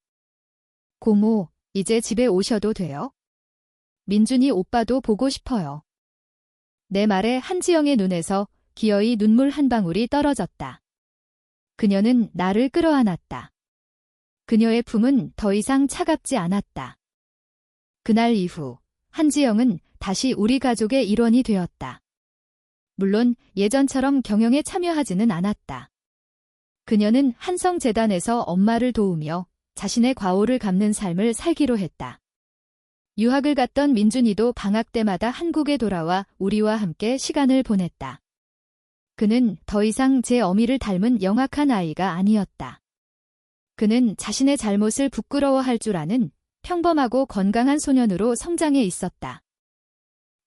Speaker 1: 고모, 이제 집에 오셔도 돼요? 민준이 오빠도 보고 싶어요. 내 말에 한지영의 눈에서 기어이 눈물 한 방울이 떨어졌다. 그녀는 나를 끌어안았다. 그녀의 품은 더 이상 차갑지 않았다. 그날 이후 한지영은 다시 우리 가족의 일원이 되었다. 물론 예전처럼 경영에 참여하지는 않았다. 그녀는 한성재단에서 엄마를 도우며 자신의 과오를 갚는 삶을 살기로 했다. 유학을 갔던 민준이도 방학 때마다 한국에 돌아와 우리와 함께 시간을 보냈다. 그는 더 이상 제 어미를 닮은 영악한 아이가 아니었다. 그는 자신의 잘못을 부끄러워할 줄 아는 평범하고 건강한 소년으로 성장해 있었다.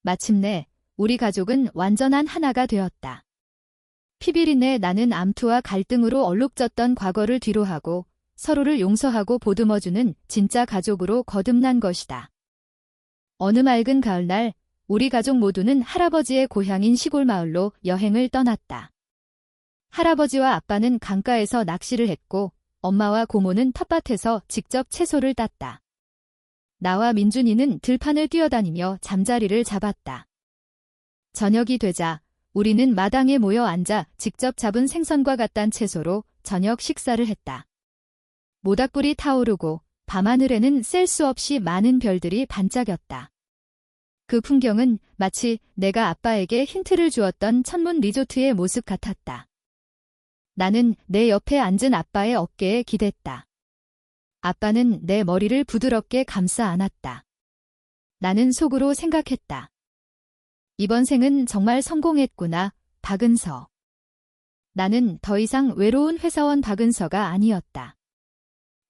Speaker 1: 마침내 우리 가족은 완전한 하나가 되었다. 피비린내 나는 암투와 갈등으로 얼룩졌던 과거를 뒤로하고 서로를 용서하고 보듬어주는 진짜 가족으로 거듭난 것이다. 어느 맑은 가을날 우리 가족 모두는 할아버지의 고향인 시골 마을로 여행을 떠났다. 할아버지와 아빠는 강가에서 낚시를 했고 엄마와 고모는 텃밭에서 직접 채소를 땄다. 나와 민준이는 들판을 뛰어다니며 잠자리를 잡았다. 저녁이 되자 우리는 마당에 모여 앉아 직접 잡은 생선과 같단 채소로 저녁 식사를 했다. 모닥불이 타오르고 밤하늘에는 셀 수 없이 많은 별들이 반짝였다. 그 풍경은 마치 내가 아빠에게 힌트를 주었던 천문 리조트의 모습 같았다. 나는 내 옆에 앉은 아빠의 어깨에 기댔다. 아빠는 내 머리를 부드럽게 감싸 안았다. 나는 속으로 생각했다. 이번 생은 정말 성공했구나, 박은서. 나는 더 이상 외로운 회사원 박은서가 아니었다.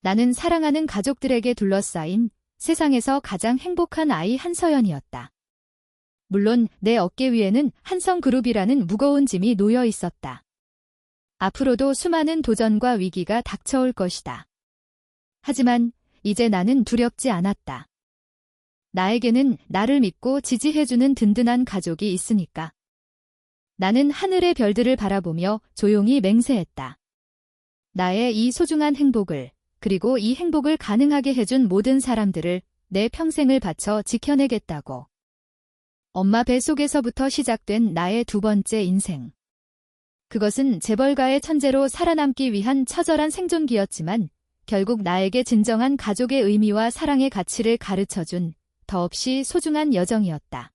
Speaker 1: 나는 사랑하는 가족들에게 둘러싸인 세상에서 가장 행복한 아이 한서연이었다. 물론 내 어깨 위에는 한성그룹이라는 무거운 짐이 놓여 있었다. 앞으로도 수많은 도전과 위기가 닥쳐올 것이다. 하지만 이제 나는 두렵지 않았다. 나에게는 나를 믿고 지지해주는 든든한 가족이 있으니까. 나는 하늘의 별들을 바라보며 조용히 맹세했다. 나의 이 소중한 행복을, 그리고 이 행복을 가능하게 해준 모든 사람들을 내 평생을 바쳐 지켜내겠다고. 엄마 뱃속에서부터 시작된 나의 두 번째 인생. 그것은 재벌가의 천재로 살아남기 위한 처절한 생존기였지만 결국 나에게 진정한 가족의 의미와 사랑의 가치를 가르쳐준 더없이 소중한 여정이었다.